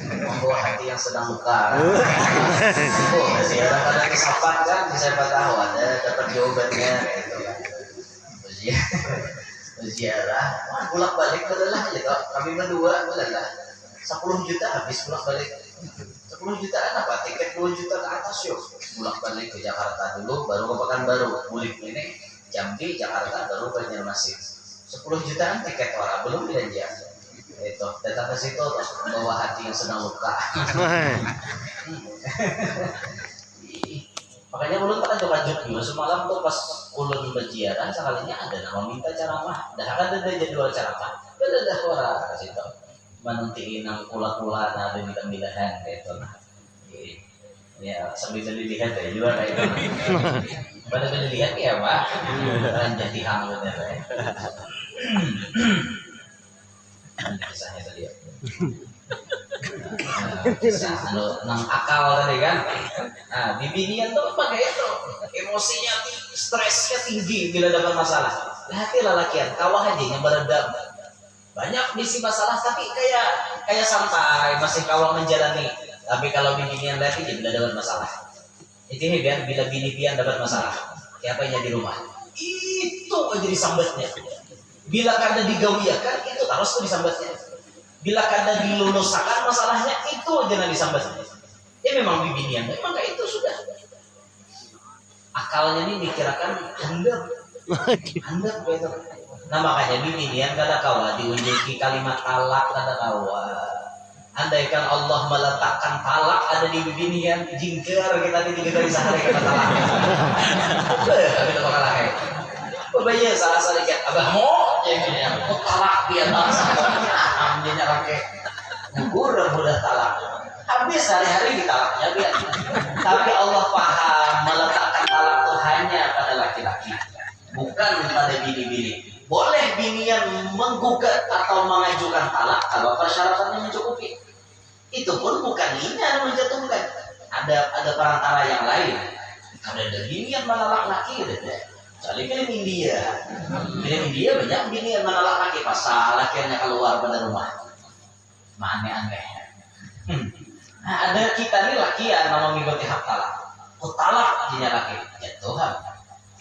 membawa hati yang sedang luka. Masih kadang-kadang kesapat kan siapa tahu ada dapat jawabannya gitu kan. Ziarah bolak balik belah aja toh kami berdua belah 10 juta habis bolak balik 10 jutaan apa tiket 2 juta ke atas yuk bolak balik ke Jakarta dulu baru ke Pekanbaru mulik ini Jambi Jakarta baru Banjarmasin 10 jutaan tiket orang belum belanja Itu datang ke situ bawa hati yang sedang luka. Makanya ulun tak lanjut juga semalam tuh pas ulun berjiaran sekalinya ada nama minta ceramah. Dah kan ada jadwal ceramah. Dah orang ke situ menentiin nang kula-kula ada bilang-bilangan gitu nah. Ya sambil dilihat ya juga kayak itu. Pada dilihat ya Pak. Jadi hangat ya. Kisahnya tadi ya. Kisah nang akal tadi kan. Nah, bibinian tuh pakai itu. Emosinya stresnya tinggi bila dapat masalah. Hati lalakian, kawah aja yang beredam. Banyak misi masalah tapi kayak santai, masih kawah menjalani. Tapi kalau bibinian lagi dia bila dapat masalah. Itu nih biar bila bini-bian dapat masalah. Siapa yang di rumah? Itu aja disambatnya. Bila kada digawiakan itu terus tuh disambatnya. Bila kada dilulusakan masalahnya itu aja yang disambatnya. Ya memang bibinian, memang kayak itu sudah. Akalnya ini dikirakan handap gitu. Nah makanya bibinian kada kawa diunjuki kalimat talak kada kawa. Andaikan Allah meletakkan talak ada di bibinian, jingkar kita di 3 kali sehari kata talak. Kita bakal kayak. Bayar salah sedikit abah mau jadinya talak dia ambilnya pakai udah talak habis hari-hari ditalaknya biar. Tapi Allah paham meletakkan talak itu hanya pada laki-laki bukan pada bini-bini. Boleh bini yang menggugat atau mengajukan talak kalau persyaratannya mencukupi. Itu pun bukan ini yang menjatuhkan. Ada perantara yang lain. Ada bini yang menolak laki ada. Soalnya film India banyak bini yang menolak laki pasal lakiannya keluar pada rumah. Aneh-aneh. Nah, ada kita nih laki yang nama mengikuti hak talak. Talak jinya laki. Ya Tuhan.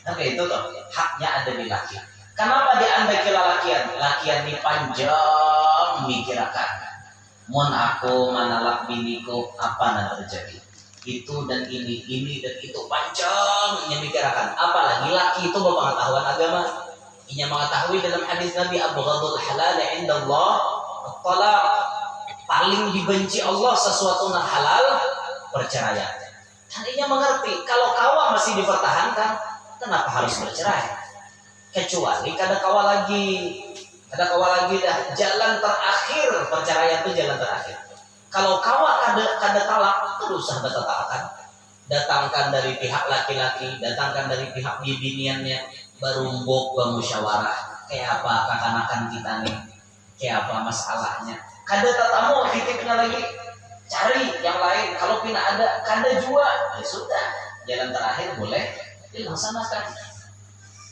Oke itu tuh haknya ada di laki. Kenapa diandai lalakian? Lakian ini panjang mikirakan. Mun aku manalak biniku apa yang terjadi? Itu dan ini dan itu panjang memikirkan. Apalagi laki itu berpengetahuan agama. Ia mengetahui dalam hadis Nabi abghadul halal indallah talaq. Paling dibenci Allah sesuatu yang halal perceraian. Tadinya mengerti kalau kawa masih dipertahankan, kenapa harus bercerai? Kecuali kada kawa lagi dah jalan terakhir perceraian itu jalan terakhir. Kalau kawa kada talak terus datangkan dari pihak laki-laki, datangkan dari pihak bibiniannya, berumbuk bermusyawarah kayak apa kakanakan kita nih, kayak apa masalahnya. Kada tatamu titipnya lagi cari yang lain, kalau pina ada kada jua ya sudah jalan terakhir boleh dilaksanakan.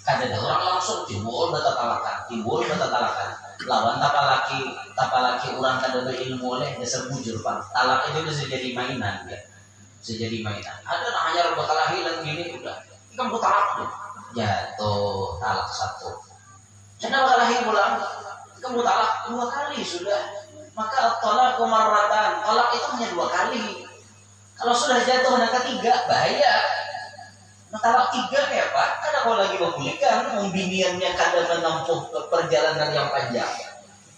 Kada ada orang langsung timbul data talakan lawan tapalaki orang kada berilmu oleh dasar bujur Pak. Talak itu bisa jadi mainan ya. Bisa jadi mainan. Ada namanya bakal hilang gini udah. Kamu talak tuh. Jatuh talak 1. Kenapa bakal hilang pulang? Kamu talak 2 kali sudah. Maka talak marratan. Talak itu hanya 2 kali. Kalau sudah jatuh yang ketiga bahaya. Talak 3 kayak apa? Karena kalau lagi memulihkan, membiniannya kada menempuh perjalanan yang panjang.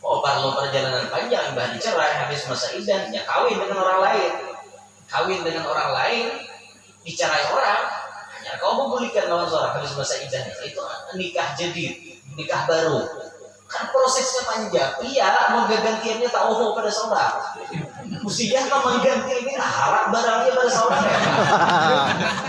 Oh, kalau perjalanan panjang, bah dicerai habis masa idah, ya kawin dengan orang lain, dicerai orang, hanya kau memulihkan lawan seorang habis masa idahnya. Itu nikah jadid, nikah baru. Kan prosesnya panjang. Iya, menggantiannya tak pada seorang. Mestinya kalau mengganti ini harap barangnya pada seorang ya.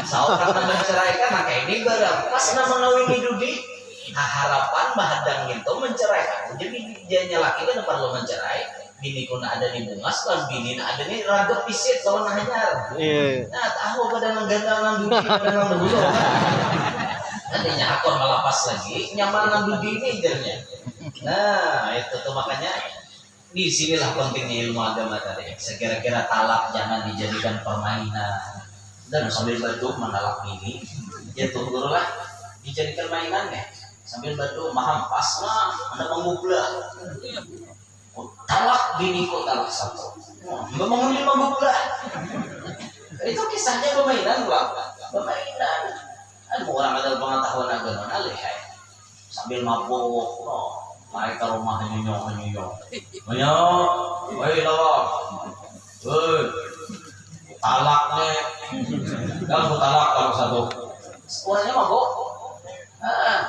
Seorang menceraikan maka ini barang. Pas nama ngawin dudi, harapan bahadang itu menceraikan. Jadi dia laki kan perlu mencerai. Bini kuna ada di bungas, kan bini ada nih raga pisit lawan hanyar. Nah tahu pada menggandang dudi pada nang dulu. Nantinya akor malapas lagi nyaman nang dudi ini jadinya. Nah itu tuh makanya di sinilah pentingnya ilmu agama tadi. Sekira-kira talak jangan dijadikan permainan. Dan sambil batu menalak ini, ya tunggulah dijadikan mainan ya. Sambil batu maham pas lah, anda mengublah. Talak bini kok talak 1. Nggak mengambil mengublah. Itu kisahnya permainan bang. Permainan. Ada orang ada pengetahuan agama lihai. Sambil mabuk, naik ke rumah nyonyong. Woi lawak, woi talak nih, kan talak kalau satu. Orangnya mabok,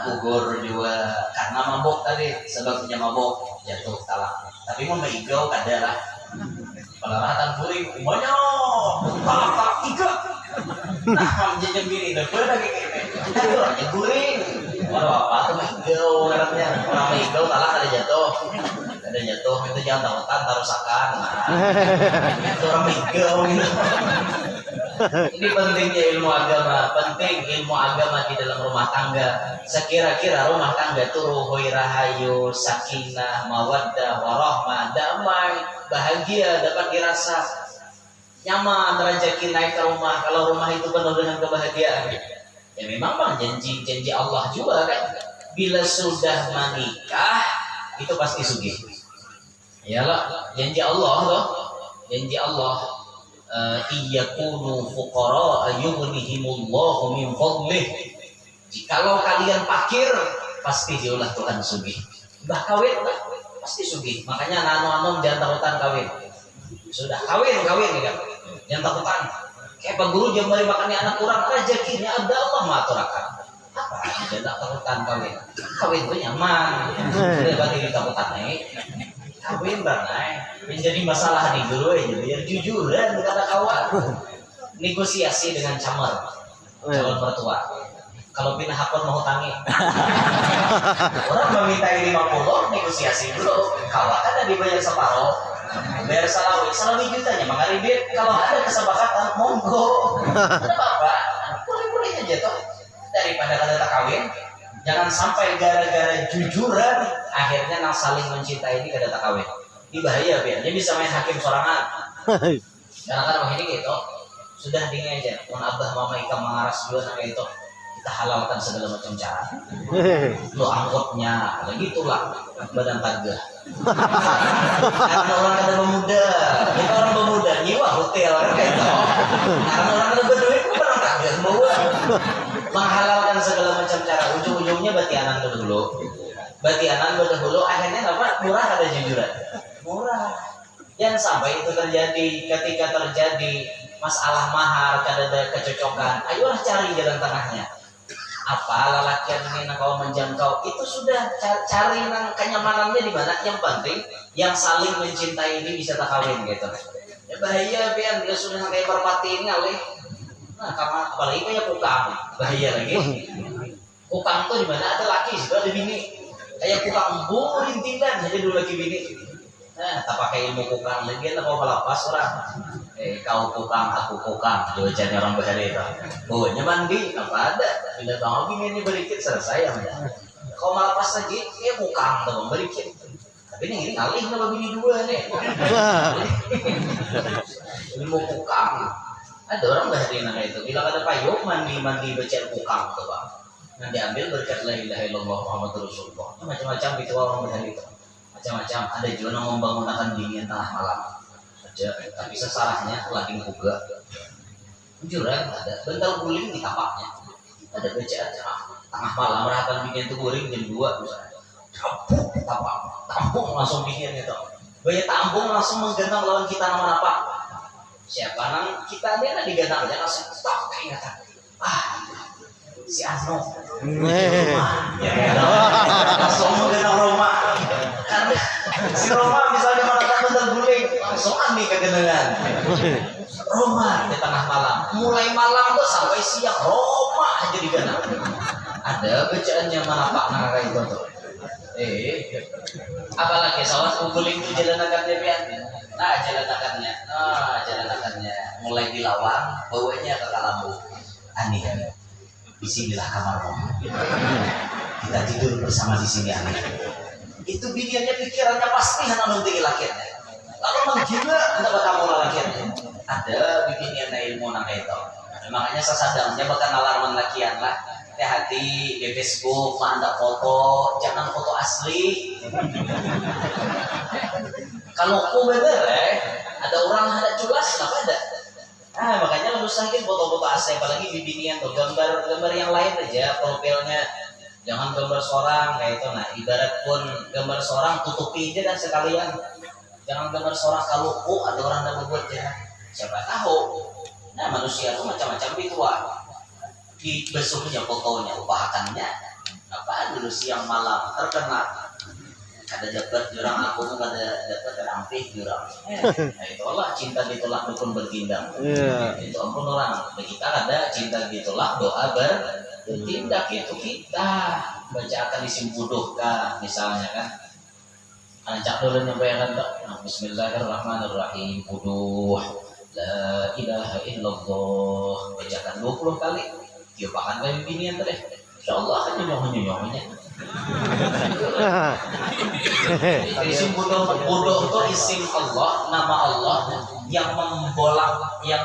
gugur juga karena mabok tadi, sebabnya mabok jatuh talak. Tapi mau mengigau kada lah, pelaratan kuring, umumnya talak tiga. Nah, menjadi bini depan lagi kayak orangnya guring. Waduh apa tuh mengigau orangnya, orang mengigau talak ada jatuh itu jangan takutan tarusakan. Nah, itu orang mengigau gitu. Ini pentingnya ilmu agama di dalam rumah tangga. Sekira-kira rumah tangga itu ruhoi rahayu, sakinah, mawaddah, warahmah, damai, bahagia, dapat dirasa nyaman, rezeki naik ke rumah. Kalau rumah itu penuh dengan kebahagiaan, ya memang bang janji Allah juga kan. Bila sudah menikah itu pasti sugih. Iyalah janji Allah loh, janji Allah. Iyakunu fuqara yughnihimullahu min fadlih. Jikalau kalian fakir pasti diulah Tuhan sugih. Bah kawin pasti sugih. Makanya anu jangan takutan kawin. Sudah kawin ya kan. Jangan takutan. Kayak Pak Guru jam mari makannya anak kurang rezekinya ada Allah maturakan. Apa? Jangan takutan kawin. Kawin itu nyaman. Tidak berarti ditakutan kawin banai menjadi masalah di dulu ya biar jujur dan kata kawan negosiasi dengan calon mertua. Kalau pindah hakon mau tangi orang meminta 50 negosiasi dulu kawan kan dibayar separuh bayar salawi jutanya mengaribit kalau ada kesepakatan monggo ada apa boleh aja toh daripada kata kawin. Jangan sampai gara-gara jujuran akhirnya nang saling mencintai ini kada tak kawin. Ini bahaya biar dia bisa main hakim sorangan. Karena kan ini gitu sudah dingin aja. Mun abah mama ika mengaras dua sampai itu kita halalkan segala macam cara. Lo angkotnya, gitulah badan tagah. Karena orang kada pemuda, kita orang pemuda nyewa hotel kan gitu. Karena orang kada berduit pun orang tagah bawa. Menghalalkan segala macam cara, ujung-ujungnya batianan dulu akhirnya apa murah ada jujuran murah. Jangan sampai itu terjadi. Ketika terjadi masalah mahar kada ada kecocokan, ayolah cari jalan tengahnya. Apa lelakian ini kalau menjangkau itu sudah cari nang kenyamanannya di mana. Yang penting yang saling mencintai ini bisa tak kawin gitu. Ya bahaya biar dia sudah kayak merpati ini alih. Nah, karena apalagi kayak kukang, bahaya lagi. Kukang tuh di mana ada laki, sudah ada bini. Kayak kukang rintilan saja dulu lagi bini. Nah, tak pakai ilmu kukang lagi, lah kau pelapas orang. Kau kukang, aku kukang. Jawabannya orang bahari itu. Bawanya mandi, apa ada? Bila tahu bini ini berikit selesai ya. Kau melapas lagi, kukang tuh berikit. Tapi ini ngalih nama bini dua nih. Ilmu kukang. Ada orang bahari nama itu. Bila ada payung mandi baca kukang tuh bang. Nah diambil berkat la ilaha illallah Muhammadur Rasulullah. Macam-macam itu orang bahari itu. Macam-macam. Ada juga yang membangunkan dingin tengah malam. Aja. Tapi sesarahnya lagi juga. Juran ada. Bentar guling di tapaknya. Ada bacaan tengah malam merakan dingin itu guling jam 2 misalnya. Tampung langsung dingin itu. Banyak tampung langsung menggenang lawan kita nama apa? Siapa nang kita dia diganang aja langsung stop ingatan. Si Ano. Ya langsung menggenang Roma. Karena si Roma misalnya merasakan bentar guling langsung ami kegenangan. Roma di tengah malam. Mulai malam tuh sampai siang Roma aja diganang. Ada bacaannya manapak nang kayak itu tuh. Apalagi sawas guling itu jalan akannya pian. Jalan akannya mulai dilawang, bawanya ke kalambu. Ani, disinilah kamar Roma. Kita tidur bersama di sini Ani. Itu biniannya pikirannya pasti hanya nanti lakiannya. Lalu menggila hendak bertamu lakiannya. Ada binian ilmu nang itu. Makanya sesadangnya bakal alarman lakian lah. Hati-hati di Facebook anda foto, jangan foto asli. Kalau aku bener ada orang ada culas nggak ada. Makanya lu usahain foto-foto asli, apalagi bibinian tuh gambar yang lain aja profilnya Jangan gambar seorang kayak itu. Nah, ibarat pun gambar seorang tutupi aja dan sekalian. Jangan gambar seorang kalau ada orang yang membuat ya. Siapa tahu. Nah, manusia itu macam-macam ritual. Di besoknya fotonya, upahakannya. Apa dulu siang malam terkenal. Ada dapat jurang aku tuh ada dapat terampih jurang. Nah, itu Allah cinta ditolak dukun bertindak. Itu ampun orang. Kita ada cinta ditolak doa bertindak itu kita bacakan isim buduh kah misalnya kan. Ancak dulu nyampaikan tak. Bismillahirrahmanirrahim buduh. La ilaha illallah. Bacakan 20 kali. Tiupakan kayak binian tadi. Insyaallah nyonyong-nyonyongnya. Isim bodoh itu isim Allah, nama Allah yang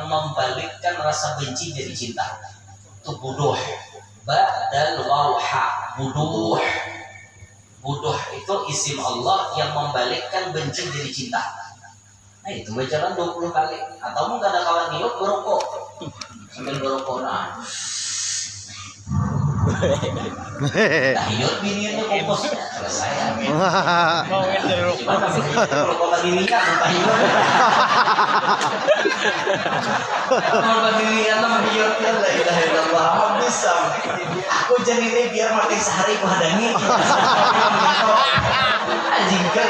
membalikkan rasa benci jadi cinta. Itu bodoh. Badal wawha bodoh. Bodoh itu isim Allah yang membalikkan benci jadi cinta. Nah itu bacakan 20 kali. Atau mungkin ada kawan niup berokok sambil berokok nah. Tahiyut bininya kompos saya. Mau ngenter rokok. Rokok kadirian tahiyut. Kalau kadirian mah tahiyut la ilaha illallah bisa. Aku jadi ini biar mati sehari padangi. Anjing kan.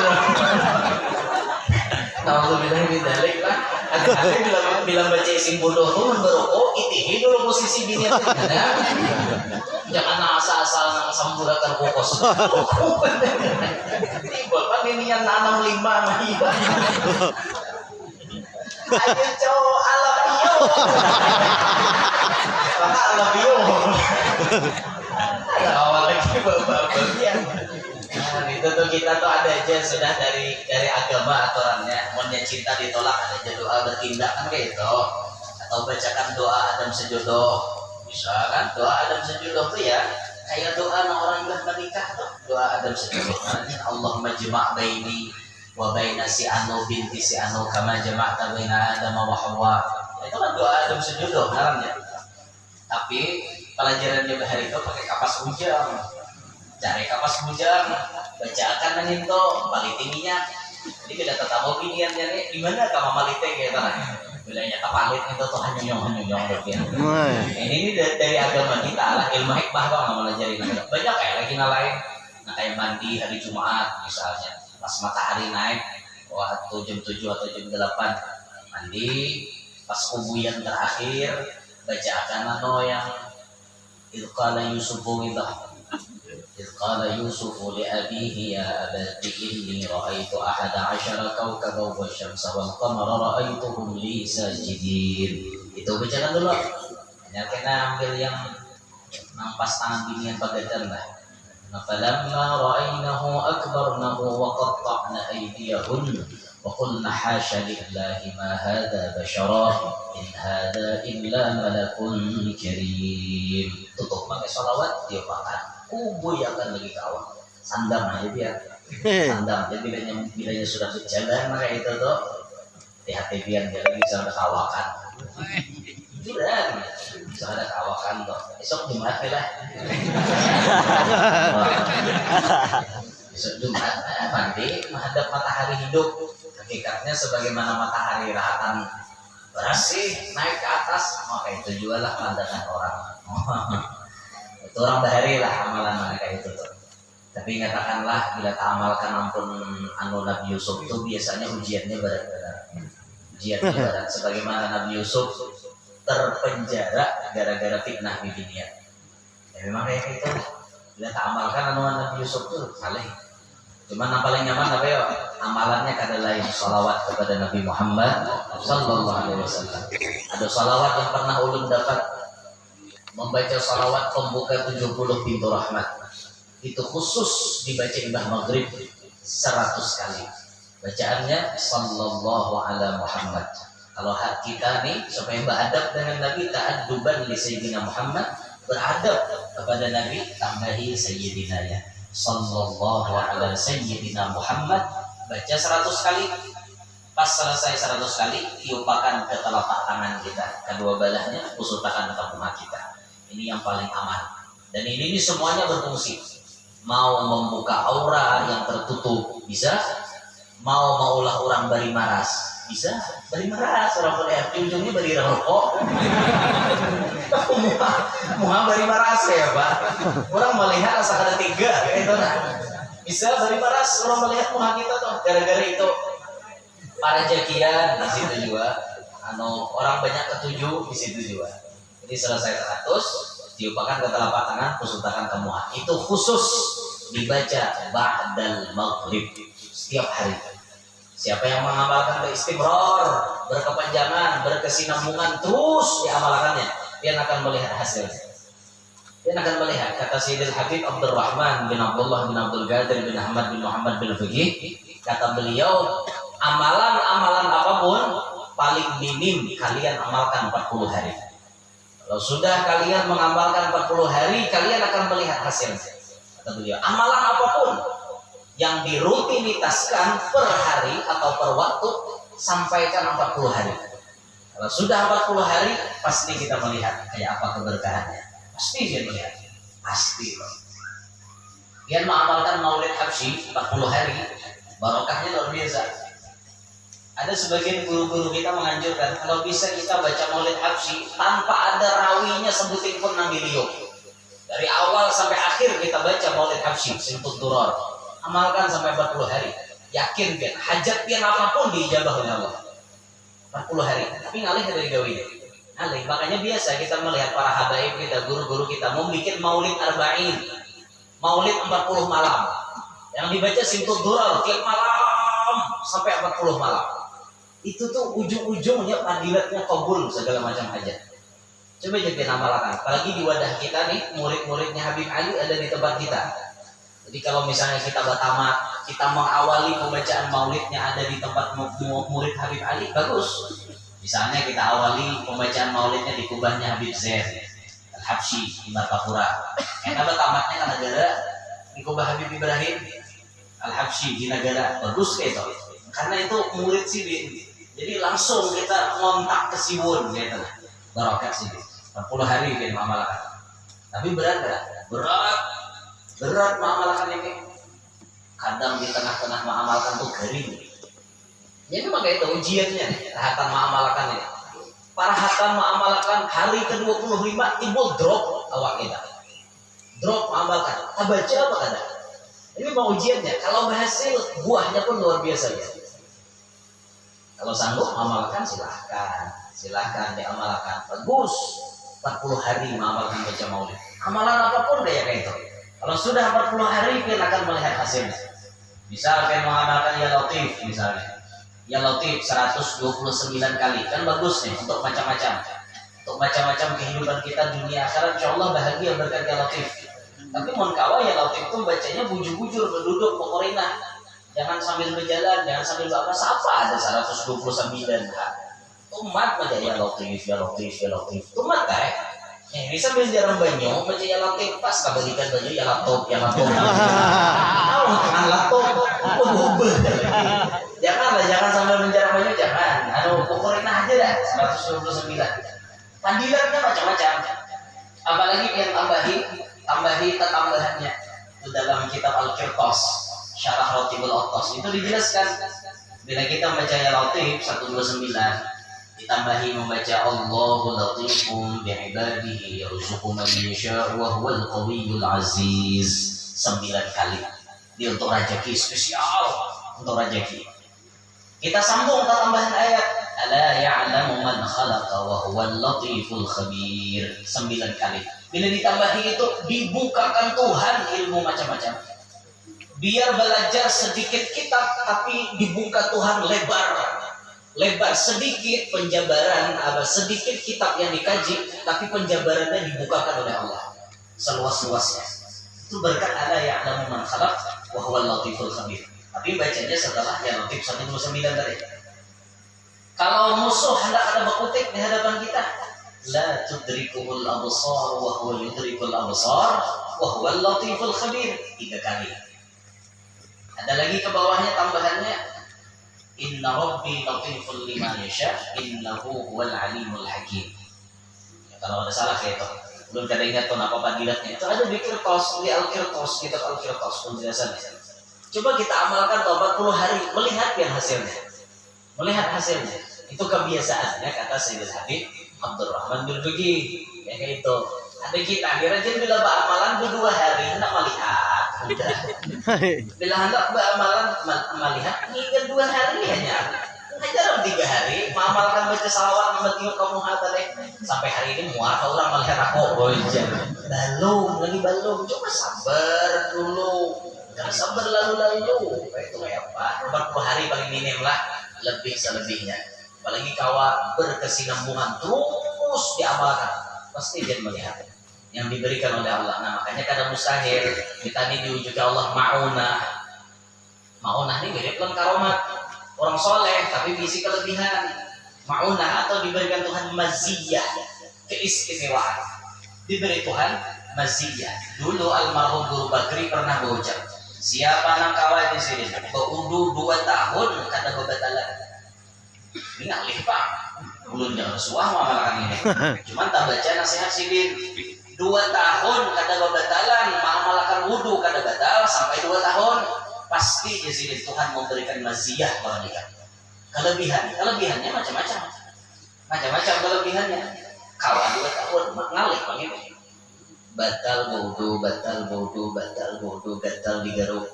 Kalau bilang bidalik lah. Ada bilang baca isim bodoh tuh berokok itihi dulu posisi bininya. Jangan asal-asal samburakan kokos. Tiba kan ini yang nanam 5 nih. Ayo cowok ala bio. Ala bio. Awal lagi bagian. Nah, itu tuh kita tuh ada aja sudah dari agama aturannya. Mau cinta ditolak ada aja doa bertindak kan kayak itu. Atau bacakan doa Adam sejodoh. Misalkan doa Adam sejodoh tuh ya kayak doa orang yang menikah tuh doa Adam sejodoh. Allahumma jama' baini wa baina si anu binti si anu kama jama'ta baina Adam wa Hawa. Itu kan doa Adam sejodoh namanya. Tapi pelajarannya bahari itu pakai kapas bujang. Cari kapas bujang, bacakan nangin to balite minyak. Jadi kita tetap opiniannya nih gimana kamu malite kayak tanah. Bilangnya kapalit itu tuh hanyong berarti. Ini dari agama kita lah ilmu hikmah bang nggak belajarin. Banyak kayak lagi lain. Nah kayak mandi hari Jumat misalnya pas matahari naik waktu jam 7 atau jam 8 mandi pas kubuyan terakhir bacakan yang ilqala Yusufu ilah. Ilqala Yusufu li abihi ya abati inni ra'aitu ahada asyara kawkaba wa syamsa wal qamara ra'aituhum li sajidin. Itu bacakan dulu. Hanya kena ambil yang nampas tangan binian pagadan lah. Falamma ra'aynahu akbarnahu wa qatta'na aydiyahun wa qulna hasya lillahi ma hadha bashara in hadha illa malakun karim. Tutup pakai salawat dia pakai kubu yang akan lagi kawan sandang aja dia sandang jadi bilanya sudah berjalan maka itu tuh di hati dia lagi bisa ada kawakan sudah bisa ada kawakan tuh esok Jumat lah besok Jumat mandi menghadap matahari hidup hakikatnya sebagaimana matahari rahatan bersih naik ke atas maka itu juga lah pandangan orang itu orang bahari lah amalan mereka itu tuh. Tapi katakanlah bila tak amalkan ampun anu Nabi Yusuf itu biasanya ujiannya berat-berat. Ujiannya berat sebagaimana Nabi Yusuf terpenjara gara-gara fitnah di dunia. Ya memang kayak gitu. Bila tak amalkan anu Nabi Yusuf itu saleh. Cuman yang paling nyaman apa ya? Amalannya adalah yang salawat kepada Nabi Muhammad sallallahu alaihi wasallam. Ada salawat yang pernah ulun dapat membaca salawat pembuka 70 pintu rahmat itu khusus dibaca imbah maghrib 100 kali bacaannya sallallahu ala Muhammad. Kalau hak kita nih supaya beradab dengan Nabi ta'adduban li sayyidina Muhammad beradab kepada Nabi tambahi sayyidina ya sallallahu ala sayyidina Muhammad baca 100 kali pas selesai 100 kali tiupakan ke telapak tangan kita kedua belahnya usutakan ke rumah kita. Ini yang paling aman. Dan ini semuanya berfungsi. Mau membuka aura yang tertutup bisa, mau maulah orang bari maras bisa. Bari maras orang boleh ujungnya bari rokok. Muha bari maras ya Pak. Orang melihat asa kada tiga gitu nah. Bisa bari maras orang melihat muha kita tuh gara-gara itu. Para jakian di situ juga, orang banyak ketujuh di situ juga. Jadi selesai 100, diupakan ke telapak tangan, kusultakan ke muha. Itu khusus dibaca ba'dal maghrib setiap hari. Siapa yang mengamalkan beristimrar, berkepanjangan, berkesinambungan terus diamalkannya, dia akan melihat hasilnya. Dia akan melihat, kata Sayyidil Habib Abdurrahman bin Abdullah bin Abdul Qadir bin Ahmad bin Muhammad bin Fiqih, kata beliau, amalan-amalan apapun paling minim kalian amalkan 40 hari. Kalau sudah kalian mengamalkan 40 hari, kalian akan melihat hasilnya. Kata beliau, amalan apapun yang dirutinitaskan per hari atau per waktu, sampaikan 40 hari. Kalau sudah 40 hari, pasti kita melihat kayak apa keberkahannya. Pasti dia melihat. Pasti. Dia mengamalkan maulid habsyi 40 hari, barokahnya luar biasa. Ada sebagian guru-guru kita menganjurkan, kalau bisa kita baca maulid habsyi tanpa ada rawinya sebutin pun nabilio. Dari awal sampai akhir kita baca maulid habsyi, simpul duror. Amalkan sampai 40 hari. Yakin kan, hajat pian apapun diijabah oleh Allah. 40 hari. Tapi ngalih dari gawi. Ngalih. Makanya biasa kita melihat para habaib kita, guru-guru kita mau bikin maulid arba'in. Maulid 40 malam. Yang dibaca simpul duror tiap malam sampai 40 malam. Itu tuh ujung-ujungnya padilatnya kabul segala macam hajat. Coba jadi amalkan. Apalagi di wadah kita nih, murid-muridnya Habib Ali ada di tempat kita. Jadi kalau misalnya kita bertamat, kita mengawali pembacaan maulidnya ada di tempat murid Habib Ali, bagus. Misalnya kita awali pembacaan maulidnya di kubahnya Habib Zain Al-Habsyi di Martapura. Karena bertamatnya kan negara di kubah Habib Ibrahim Al-Habsyi di negara, bagus kayak itu. Karena itu murid sih, jadi langsung kita ngontak ke Siwon gitu. Barokat sih. 40 hari dia mengamalkan. Tapi berat. Berat mengamalkan ini. Kadang di tengah-tengah mengamalkan tuh garing. Ya memang kayak itu ujiannya nih, hatam mengamalkan ini. Para hatam mengamalkan hari ke-25 timbul drop awak kita. Drop mengamalkan. Tak baca apa kadang. Ini memang ujiannya. Kalau berhasil, buahnya pun luar biasa ya. Kalau sanggup mengamalkan silahkan diamalkan. Bagus. 40 hari mengamalkan baca maulid. Amalan apapun deh kayak itu. Kalau sudah 40 hari kita akan melihat hasilnya. Misal kita mengamalkan ya latif misalnya. Ya latif 129 kali. Kan bagus nih untuk macam-macam. Untuk macam-macam kehidupan kita dunia akhirat, insyaallah bahagia berkat ya latif. Tapi mohon kawa ya latif itu bacanya bujur-bujur berduduk pokoknya. Jangan sambil berjalan, jangan sambil apa siapa ada 129 umat baca ya latif. Umat kayak ini sambil jarang banyak baca ya latif pas kabalikan baju ya laptop. Tahu tangan laptop berubah. Jangan sambil menjarang banyak jangan. Pokoknya aja dah 129. Panggilannya macam-macam. Apalagi yang tambahi ketambahannya itu dalam kitab Al-Qirtas Syarah Ratibul Attas itu dijelaskan bila kita membaca ya latif 129 ditambahi membaca Allahu latifun bi'ibadihi yarzuqu man yasha'u wa huwal qawiyyul aziz 9 kali. Ini untuk rezeki spesial, untuk rezeki. Kita sambung ke tambahan ayat ala ya'lamu man khalaqa wa huwal latiful khabir 9 kali. Bila ditambahi itu dibukakan Tuhan ilmu macam-macam. Biar belajar sedikit kitab tapi dibuka Tuhan lebar sedikit penjabaran sedikit kitab yang dikaji tapi penjabarannya dibukakan oleh Allah seluas-luasnya. Itu berkat ada ya'lamu man khalaq wa huwal latiful khabir. Tapi bacanya setelah ya latif 129 tadi. Kalau musuh hendak ada berkutik di hadapan kita, la tudrikuhul absar wa huwa yudrikul absar wa huwal latiful khabir 3 kali. Ada lagi ke bawahnya tambahannya inna rabbi latiful lima yasha innahu huwal alimul hakim. Ya, kalau ada salah kayak itu Belum kada ingat pun apa padilatnya. Itu ada di Kirtos, di Al-Kirtos, kitab Al-Kirtos penjelasannya. Coba kita amalkan 40 hari, melihat yang hasilnya. Melihat hasilnya. Itu kebiasaannya kata Sayyidul Habib Abdurrahman bin Begi. Ya kayak itu. Ada kita kira bila beramalan 2 hari hendak melihat. Udah. Bila hendak beramalan melihat hingga 2 hari hanya. Jarang 3 hari mengamalkan baca salawat memetiuk kamu deh. Sampai hari ini muara orang melihat aku. Oh iya. Belum. Coba sabar dulu. Jangan sabar lalu. Itu kayak apa? 40 hari paling minim lah. Lebih selebihnya. Apalagi kawa berkesinambungan terus diamalkan. Pasti dia melihat yang diberikan oleh Allah. Nah makanya kadang mustahil kita ini diuji Allah ma'unah. Ma'unah ini mirip dengan karomat. Orang soleh tapi visi kelebihan ma'unah atau diberikan Tuhan maziyah keistimewaan diberi Tuhan maziyah. Dulu almarhum Guru Bakri pernah berucap, siapa nang kawai di sini beudu 2 tahun kada bebatalan ini ngalih pak belum jangan suah mamalkan ini cuman tak baca nasihat sidin 2 tahun kada bebatalan mamalkan wudu kada batal sampai 2 tahun pasti di sini Tuhan memberikan maziyah kepada dia. Kelebihannya macam-macam kelebihannya. Kawan 2 tahun ngalih panggil. Batal wudu, gatal digaruk.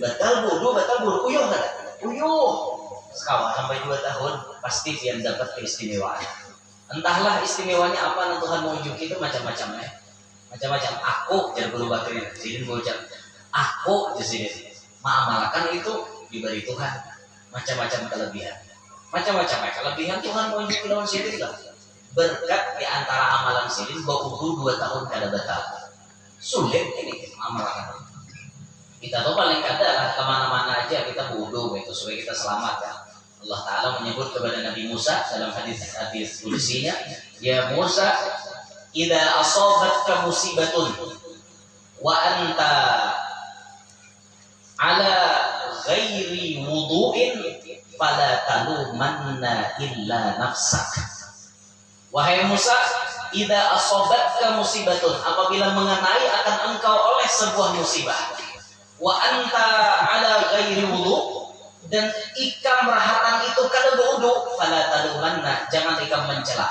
batal wudu, uyuh kan? Uyuh. Kawan sampai 2 tahun pasti dia dapat keistimewaan. Entahlah istimewanya apa yang Tuhan mau unjuk itu macam-macam ya. Macam-macam. Aku jadi Guru Bakri, sidin berucap aku di sini mengamalkan itu diberi Tuhan macam-macam kelebihan Tuhan mau unjuk lawan sini lah berkat di antara amalan sini baudu 2 tahun kada batal sulit ini mengamalkan kita tuh paling kada lah kemana-mana aja kita wudu itu supaya kita selamat ya. Allah Ta'ala menyebut kepada Nabi Musa dalam hadis kudusinya ya Musa idza asabatka musibatun wa anta ala ghairi wudu'in fala talumanna illa nafsak. Wahai Musa, idza asabatka musibatun apabila mengenai akan engkau oleh sebuah musibah wa anta ala ghairi wudu' dan ikam rahatan itu kada berwudu fala talumanna jangan ikam mencela.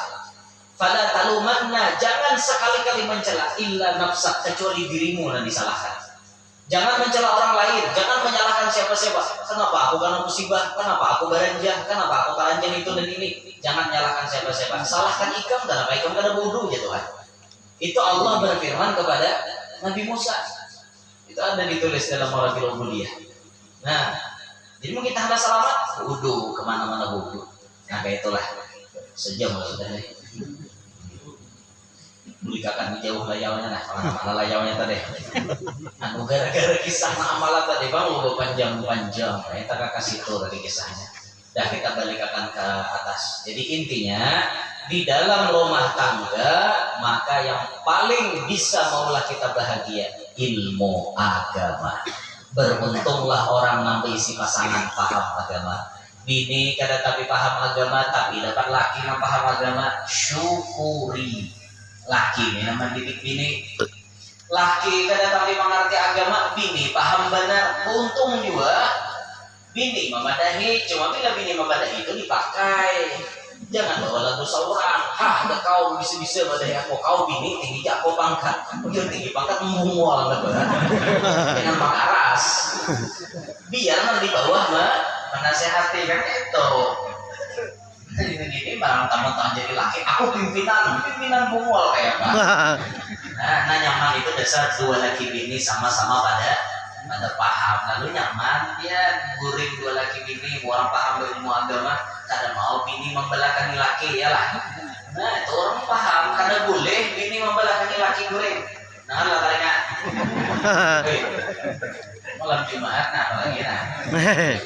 Fala talumanna jangan sekali-kali mencela illa nafsak kecuali dirimu yang disalahkan. Jangan mencela orang lain, jangan menyalahkan siapa-siapa. Kenapa aku kena musibah? Kenapa aku beranjak? Kenapa aku telanjang itu dan ini? Jangan menyalahkan siapa-siapa. Salahkan ikam, kenapa ikam kada wudu ya Tuhan. Itu Allah berfirman kepada Nabi Musa. Itu ada ditulis dalam Maraqil Ubudiyah. Nah, jadi mau kita hendak selamat, wudu kemana-mana wudu. Nah kayak itulah. Sejam lah sudah nih. Belikan jauh layaunya nah mana layaunya tadi anu gara-gara kisah amalan tadi bang lu panjang-panjang kita kasih tuh tadi kisahnya dah kita balikkan ke atas. Jadi intinya di dalam rumah tangga maka yang paling bisa maulah kita bahagia ilmu agama. Beruntunglah orang nambah isi pasangan paham agama. Bini kada tapi paham agama tapi dapat laki yang paham agama syukuri. Laki ini nama didik bini laki kada tapi mengerti agama bini paham benar untung juga bini memadahi cuma bila bini memadahi itu dipakai jangan bawa lagu seorang ada kau bisa-bisa madahi aku kau bini tinggi aku pangkat begitu tinggi pangkat memual dengan mengaras biar nanti bawah menasehati kan itu gini barang tamu-tamu jadi laki aku pimpinan bungol kayak apa nah nyaman itu dasar 2 laki bini sama-sama pada paham lalu nyaman dia guring 2 laki bini orang paham berilmu agama kada mau bini membelakangi laki ya lah nah itu orang paham kada boleh bini membelakangi laki guring nah lah tanya malam Jumat nah apalagi nah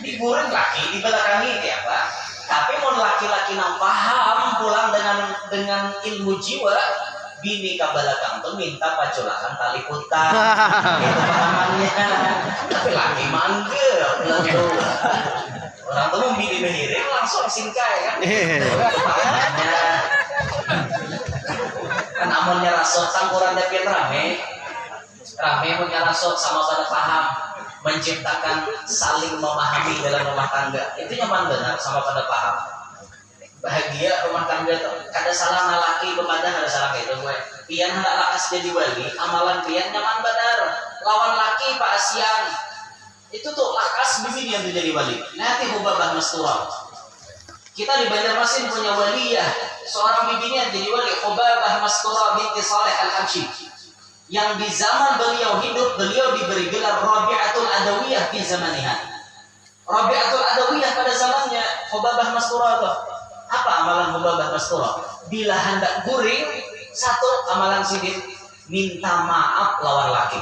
diguring laki dibelakangi kayak apa. Tapi mau laki-laki yang paham pulang dengan ilmu jiwa bini kabalakan tuh minta paculakan tali putar itu pahamannya tapi laki manggil orang tuh mau bini behiring langsung singkai kan pahamannya kan amunnya rasot tangkuran tapi rame punya rasot sama pada paham menciptakan saling memahami dalam rumah tangga itu nyaman benar sama pada paham bahagia rumah tangga tuh kada salah nalaki pemadang ada salah kayak itu gue pian hendak lakas jadi wali amalan pian nyaman benar lawan laki pak asian itu tuh lakas bibi yang jadi wali nanti hubabah masturah kita di Banjarmasin punya waliyah seorang bibinya yang jadi wali Hubabah Masturah binti Saleh Al-Habsyi yang di zaman beliau hidup beliau diberi gelar Rabi'atul Adawiyah di zamaniha. Rabi'atul Adawiyah pada zamannya Hubabah Masturah itu apa amalan Hubabah Masturah? Bila hendak guring satu amalan sidin minta maaf lawan laki.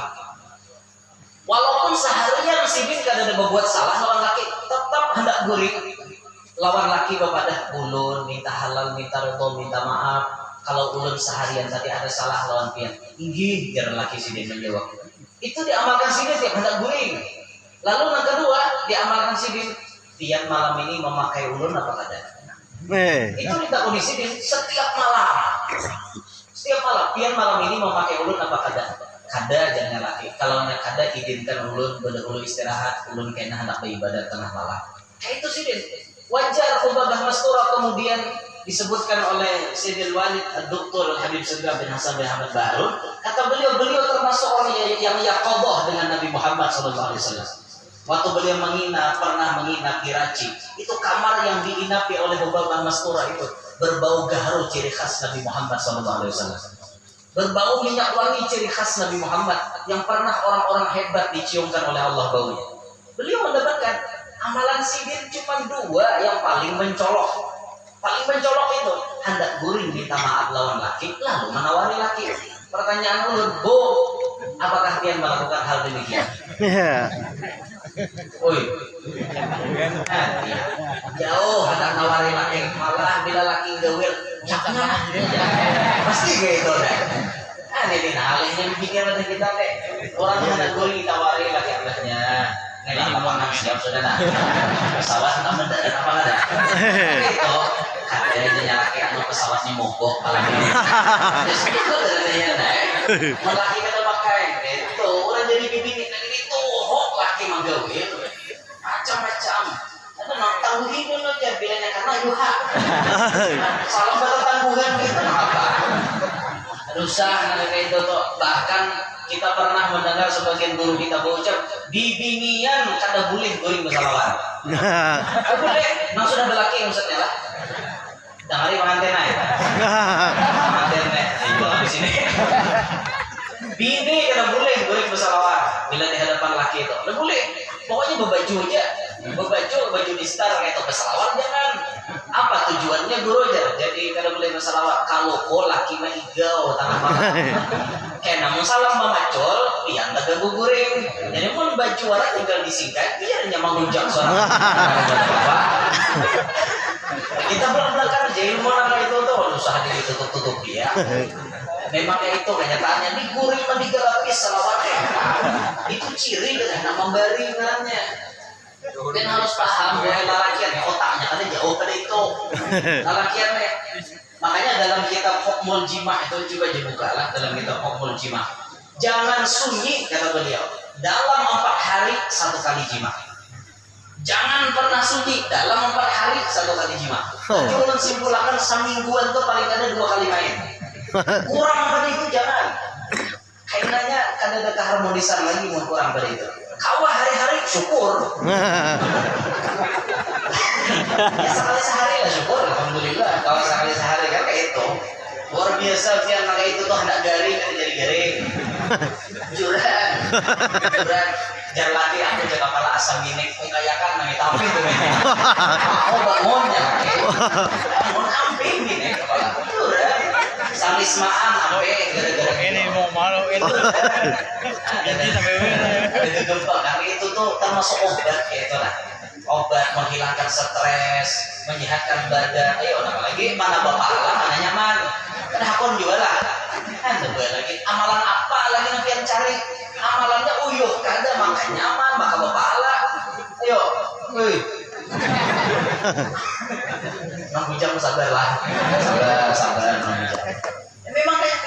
Walaupun seharian sidin kada ada berbuat salah lawan laki tetap hendak guring lawan laki kepada ulun minta halal minta redo minta maaf kalau ulun seharian tadi ada salah lawan pian inggih biar laki sidin menjawab itu diamalkan sidin tiap hendak guring lalu yang kedua diamalkan sidin pian malam ini memakai ulun apa kada itu minta kondisi sidin setiap malam pian malam ini memakai ulun apa kada jangan laki kalau kada izinkan ulun ulun istirahat ulun kena hendak beribadah tengah malam itu sidin wajar Hubabah Masturah kemudian disebutkan oleh Sayyidil Walid Dr. Habib Segaf bin Hasan bin Ahmad Bahrun kata beliau termasuk orang yang yaqadhah dengan Nabi Muhammad SAW waktu beliau pernah menginap di Raci itu kamar yang diinapi oleh Hubabah Masturah itu berbau gaharu ciri khas Nabi Muhammad SAW berbau minyak wangi ciri khas Nabi Muhammad yang pernah orang-orang hebat diciumkan oleh Allah baunya beliau mendapatkan amalan sidin cuma dua yang paling mencolok itu hendak guring minta maaf lawan laki lalu menawari laki pertanyaan ulun bu apakah kalian melakukan hal demikian oi jauh hendak nawari laki malah bila laki gawil pasti gitu deh ini alihnya bikin ada kita deh orang hendak guring ditawari laki anaknya ngelang lapangan siap sudah nah pesawat entah mendarat apa ada itu katanya nyalaki anu pesawatnya mogok malah terus itu dari laki kita pakai itu orang jadi bibit itu hok laki manggawin macam-macam ada tangguhin aja bilangnya karena yuha salam bertanggungan gitu apa dosa kayak itu tuh bahkan kita pernah mendengar sebagian guru kita berucap bibinian kada boleh guring bersalawan boleh memang sudah berlaki maksudnya lah dan hari pengantin ya pengantin di sini bini kada boleh guring bersalawan bila di hadapan laki itu tidak boleh pokoknya berbaju aja baju di star kayak itu bersalawan jangan apa tujuannya guru aja jadi kada boleh bersalawan kalau laki mah igau tangan banget kayak namun salam memacol yang tak guguring jadi pun baju orang tinggal disingkat biar nyamang rujak suara kita belakang aja ilmu nama itu tuh usaha ditutup dia memang kayak itu kenyataannya diguring mendigalapis salawatnya itu ciri dengan nama baringannya dan harus paham bahwa lalakian otaknya kan jauh pada itu lalakian makanya dalam kitab Hukmul Jima' itu juga dibukalah dalam kitab Hukmul Jima' jangan sunyi kata beliau dalam 4 hari 1 kali jima' jangan pernah sunyi dalam 4 hari 1 kali jima' cuma simpulkan semingguan tuh paling ada 2 kali main kurang pada itu jangan kayaknya kan ada keharmonisan lagi mau kurang pada itu kawah hari-hari syukur ya sekali sehari lah syukur alhamdulillah kalau sekali sehari kan kayak itu luar biasa dia kayak itu tuh hendak garing kan jadi garing juran jangan latih aku jaga kepala asam gini kayakan nami tapi tuh mau bangunnya bangun amping gini kepala juran samismaan ampe gara-gara ini mau malu itu ini sampai itu gempa karena itu tuh termasuk obat gitu lah obat menghilangkan stres menyehatkan badan ayo apalagi mana bapak lah mana nyaman kan hakon juga lah kan lagi amalan apa lagi nanti yang cari amalannya uyuh kada makan nyaman maka bapak lah ayo woi Mang Bujang sabar lah sabar memang kayak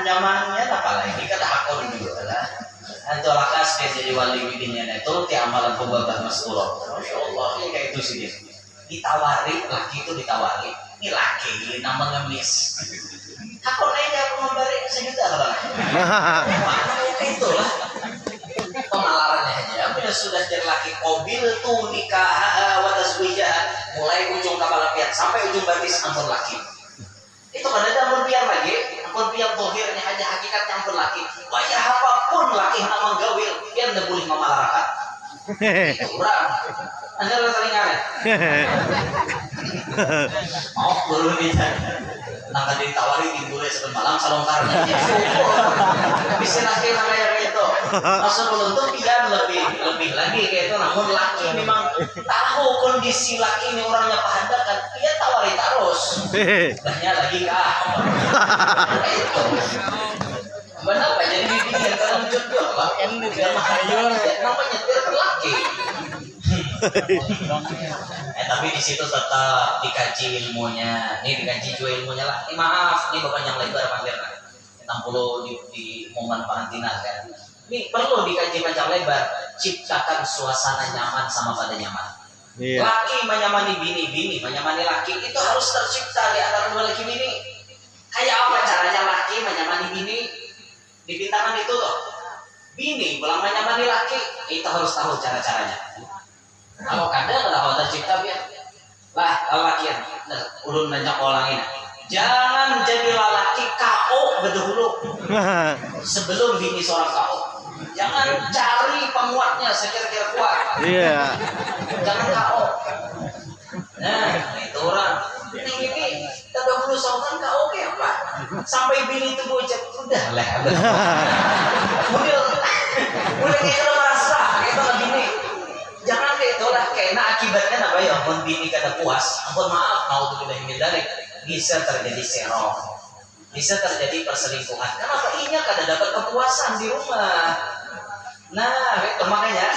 nyamannya apalagi kan hakon juga lah. Anto lakas kayak jadi wali bikinnya itu ti amalan pembabah mas Kuro. Masya Allah ya kayak itu sih dia. Ditawari laki itu ditawari. Ini laki nama ngemis. Hakon aja aku memberi sejuta lah. Mana kayak itulah. Pemalarannya aja. Bila sudah jadi laki kobil tuh nikah watas wijah mulai ujung kepala piat sampai ujung batis ampun laki. Itu kan ada ampun piat lagi, ampun piat tohirnya aja hakikatnya ampun laki. Wajah apapun laki nama gawil dia tidak boleh memalarakan. Itu orang. Anda lihat telingaran. Oh baru bisa. Nangka ditawari timbulnya sepen malam salong karena bisa laki namanya kayak itu. Masa beruntung pian lebih lagi kayak itu. Namun laki memang tahu kondisi laki ini orangnya pahanda kan dia tawari terus. Banyak lagi kah? Itu. Kenapa jadi bikin dalam jodoh pak? Namanya dia laki. Tapi di situ tetap dikaji ilmunya. Ini dikaji juga ilmunya lah. Ini maaf, ini bapak yang lebar panggil kan. 60 di momen karantina kan. Ini perlu dikaji panjang lebar. Ciptakan suasana nyaman sama pada nyaman. Iya. Laki menyamani bini, bini menyamani laki. Itu harus tercipta di antara dua laki bini. Kayak apa caranya laki menyamani bini? Di bintangan itu loh. Bini pulang menyamani laki. Itu harus tahu cara-caranya. Kalau kadang kalau tercipta biar lah lalakian ulun banyak orang ini jangan jadi lalaki KO berdahulu sebelum bini seorang KO. Jangan cari penguatnya sekira-kira kuat. Iya. Jangan KO. Nah itu orang ini terdahulu seorang KO kayak apa sampai bini itu bocah udah lah udah kayak kalau merasa itu bini. Jangan kayak itulah karena akibatnya apa ya ampun bini kada puas ampun maaf mau tuh dari bisa terjadi serong, bisa terjadi perselingkuhan. Kenapa inya kada dapat kepuasan di rumah. Nah itu makanya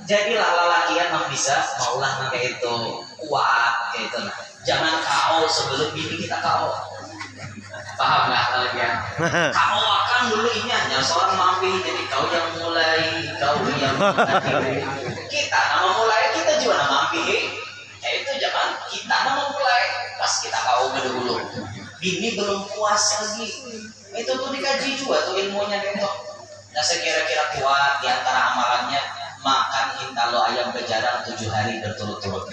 jadilah lalakian yang bisa maulah kayak itu kuat kayak itu. Nah jangan KO sebelum bini kita KO. Paham nggak kalian? KO akan dulu ini hanya seorang mampi jadi kau yang mulai kau yang kita nama mulai kita juga nama mampi itu jangan kita nama mulai pas kita KO dulu bini belum puas lagi itu tuh dikaji juga tuh ilmunya itu. Nah sekira-kira kuat diantara amalannya makan hintalo ayam bejarang 7 hari berturut-turut.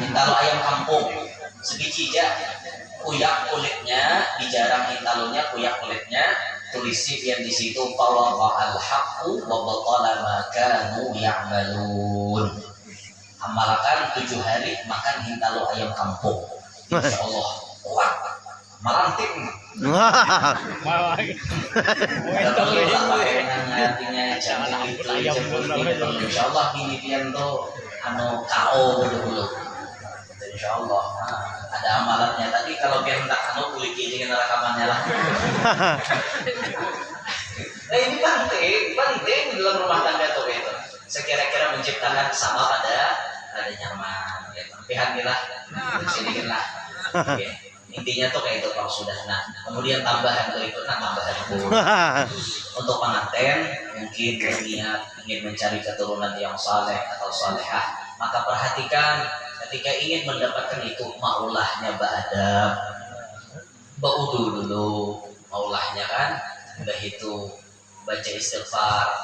Hintalo ayam kampung sebiji aja kuyak kulitnya dijarang hintalonya kuyak kulitnya tulisi yang di situ fawaqa al-haqqu wa batala ma kanu ya'malun. Amalkan 7 hari makan hintalo ayam kampung. Insyaallah kuat malantik. Insyaallah ini pian tuh anu KO dulu. Insyaallah ada amalannya tadi kalau biar tak anu kulit ini rekamannya lah. Ini penting dalam rumah tangga tuh itu. Sekira-kira menciptakan sama pada nyaman. Ya, pihanilah, sedikit lah. Intinya tuh kayak itu kalau sudah. Nah, kemudian tambahan tuh itu, tambahan itu untuk pengantin mungkin berniat ingin mencari keturunan yang saleh atau salehah, maka perhatikan ketika ingin mendapatkan itu maulahnya beradab, baudu dulu maulahnya kan, begitu baca istighfar,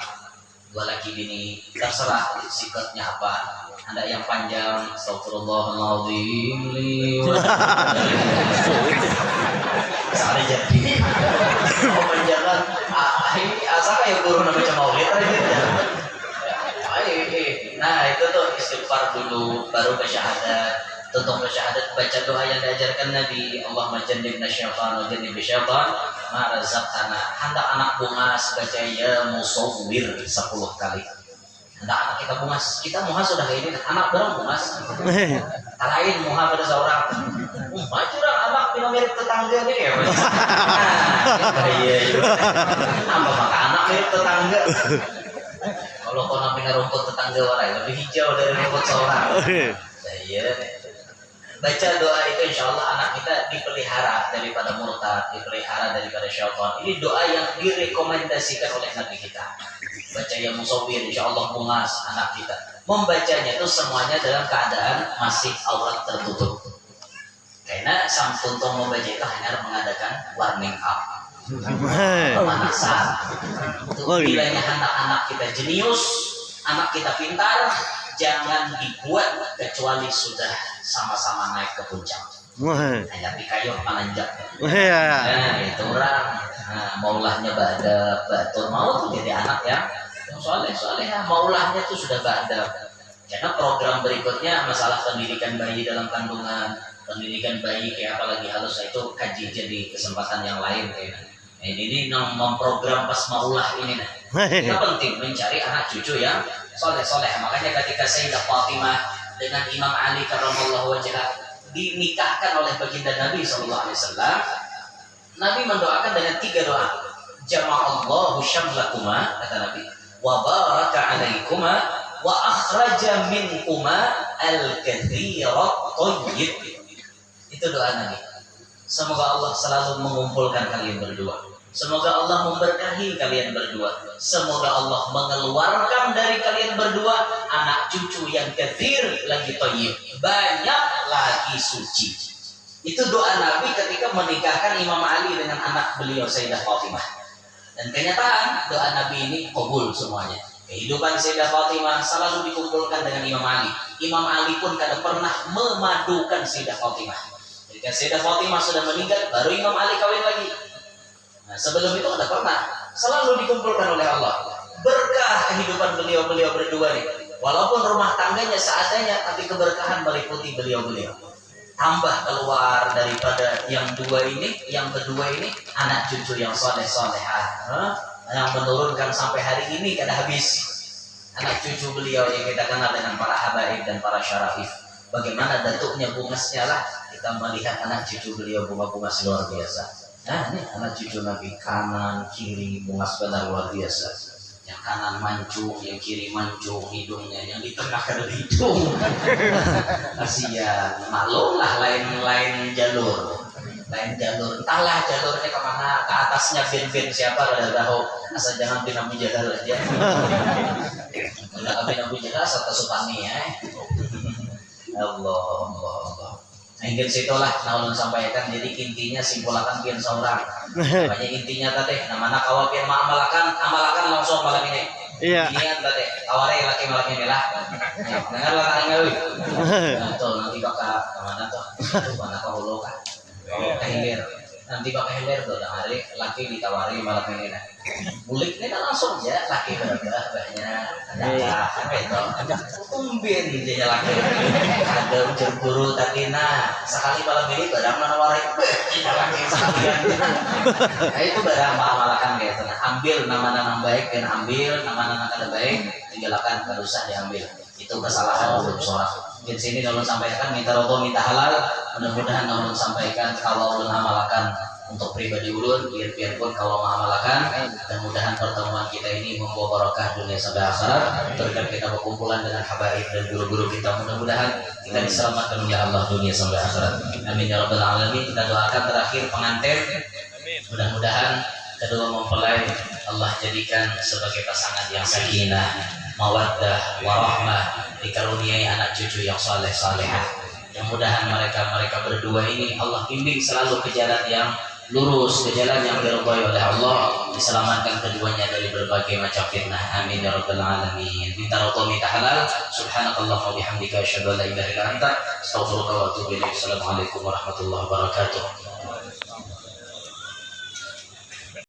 dua laki bini terserah sikatnya apa. Ada yang panjang, astagfirullahaladzim, misalnya jadi, panjangan, ini asal kayak guru baca maulid aja. Nah itu tuh istighfar dulu, baru bersyahadat. Tentang bersyahadat baca doa yang diajarkan Nabi, Allahumma jannibna syaitan wa jannib syaitan ma razaqtana. Hendak anak bungas baca ya musawwir 10 kali. Hendak anak kita bungas, kita muha sudah kayak ini, anak berang bungas. Lain muha pada seorang. Curang anak pina mirip tetangga nih ya. Iya. Apa maka anak mirip tetangga? Kalau kau namanya rumput tetangga warai lebih hijau dari rumput seorang. Iya. Baca doa itu insya Allah anak kita dipelihara daripada murtad, dipelihara daripada syaitan. Ini doa yang direkomendasikan oleh Nabi kita. Baca ya musawwir, insya Allah bungas anak kita. Membacanya itu semuanya dalam keadaan masih aurat tertutup. Karena sampun tong membaca itu hanya mengadakan warming up, pemanasan. Untuk bilanya anak-anak kita jenius, anak kita pintar, jangan dibuat kecuali sudah sama-sama naik ke puncak. Hanya pikayuh pananjak. Nah itu orang, maulahnya batur mau tuh jadi anak yang soleh ya, maulahnya tuh sudah badab. Karena program berikutnya masalah pendidikan bayi dalam kandungan, pendidikan bayi kayak apalagi halus itu kaji jadi kesempatan yang lain kayaknya. Ini memprogram pas maulah ini nah. Kita penting mencari anak cucu yang soleh. Makanya ketika Sayyidah Fatimah dengan Imam Ali karramallahu wajhah dinikahkan oleh baginda Nabi sallallahu alaihi wasallam, Nabi mendoakan dengan 3 doa. Jama'allahu syamlakuma, kata Nabi, wa baraka alaikuma wa akhraja minkuma al-katsirat thayyib. Itu doa Nabi. Semoga Allah selalu mengumpulkan kalian berdua. Semoga Allah memberkahi kalian berdua. Semoga Allah mengeluarkan dari kalian berdua anak cucu yang katsir lagi thayyib, banyak lagi suci. Itu doa Nabi ketika menikahkan Imam Ali dengan anak beliau Sayyidah Fatimah. Dan kenyataan doa Nabi ini kabul semuanya. Kehidupan Sayyidah Fatimah selalu dikumpulkan dengan Imam Ali. Imam Ali pun kadang pernah memadukan Sayyidah Fatimah. Ketika Sayyidah Fatimah sudah meninggal, baru Imam Ali kawin lagi. Nah, sebelum itu ada pernah selalu dikumpulkan oleh Allah. Berkah kehidupan beliau berdua nih. Walaupun rumah tangganya seadanya, tapi keberkahan meliputi beliau-beliau. Tambah keluar daripada yang kedua ini anak cucu yang soleh-solehah, yang menurunkan sampai hari ini kada habis. Anak cucu beliau yang kita kenal dengan para habaib dan para syarafif. Bagaimana datuknya bungasnya lah kita melihat anak cucu beliau bunga-bunga luar biasa. Nah ini anak cucu Nabi kanan kiri bungas benar luar biasa. Yang kanan mancung, yang kiri mancung hidungnya, yang di tengah ada hidung. Kasihan, maklumlah lain jalur. Entahlah jalurnya kemana, ke atasnya bin siapa kada tahu. Asal jangan bin Abu Jahal aja. Kalau bin Abu Jahal asal kesupani ya. Allah. Nah, ingin situlah naulun sampaikan. Jadi intinya simpulakan pian seorang. Makanya intinya tadi namanya kawa pian amalakan langsung malam ini. Iya. Ini tadi kaware laki ini lah. Dengar lah enggak euy. Betul nanti bakal kemana tuh? Mana ka hulu kan. Kehilir. Nanti bakal hilir tuh hari laki ditawari malam ini nah. Buliknya kan langsung aja laki berapa banyak. Ada itu. Kumbin dia laki. Ada ujar guru tadi nah sekali malam ini barang nawarin laki sekalian. Nah itu barang malakan gitu. Nah, ambil nama-nama baik dan ambil nama-nama kada baik tinggalkan enggak usah diambil. Itu kesalahan ulun seorang. Di sini ulun sampaikan minta robo minta halal. Mudah-mudahan ulun sampaikan kalau ulun amalkan untuk pribadi ulun biarpun kalau mengamalkan dan mudahan pertemuan kita ini membawa barokah dunia sampai akhirat berkat kita berkumpulan dengan habaib dan guru-guru kita mudah-mudahan kita diselamatkan oleh Allah dunia sampai akhirat amin ya rabbal alamin. Kita doakan terakhir pengantin mudah-mudahan kedua mempelai Allah jadikan sebagai pasangan yang sakinah mawaddah warahmah dikaruniai anak cucu yang saleh-salehah. Mudah-mudahan mereka berdua ini Allah bimbing selalu ke jalan yang lurus, ke jalan yang diridhai oleh Allah, diselamatkan keduanya dari berbagai macam fitnah. Amin ya rabbal alamin. Minta ridha minta halal. Subhanakallah wa bihamdika asyhadu an la ilaha illa anta astaghfiruka wa atubu ilaik. Assalamualaikum warahmatullahi wabarakatuh.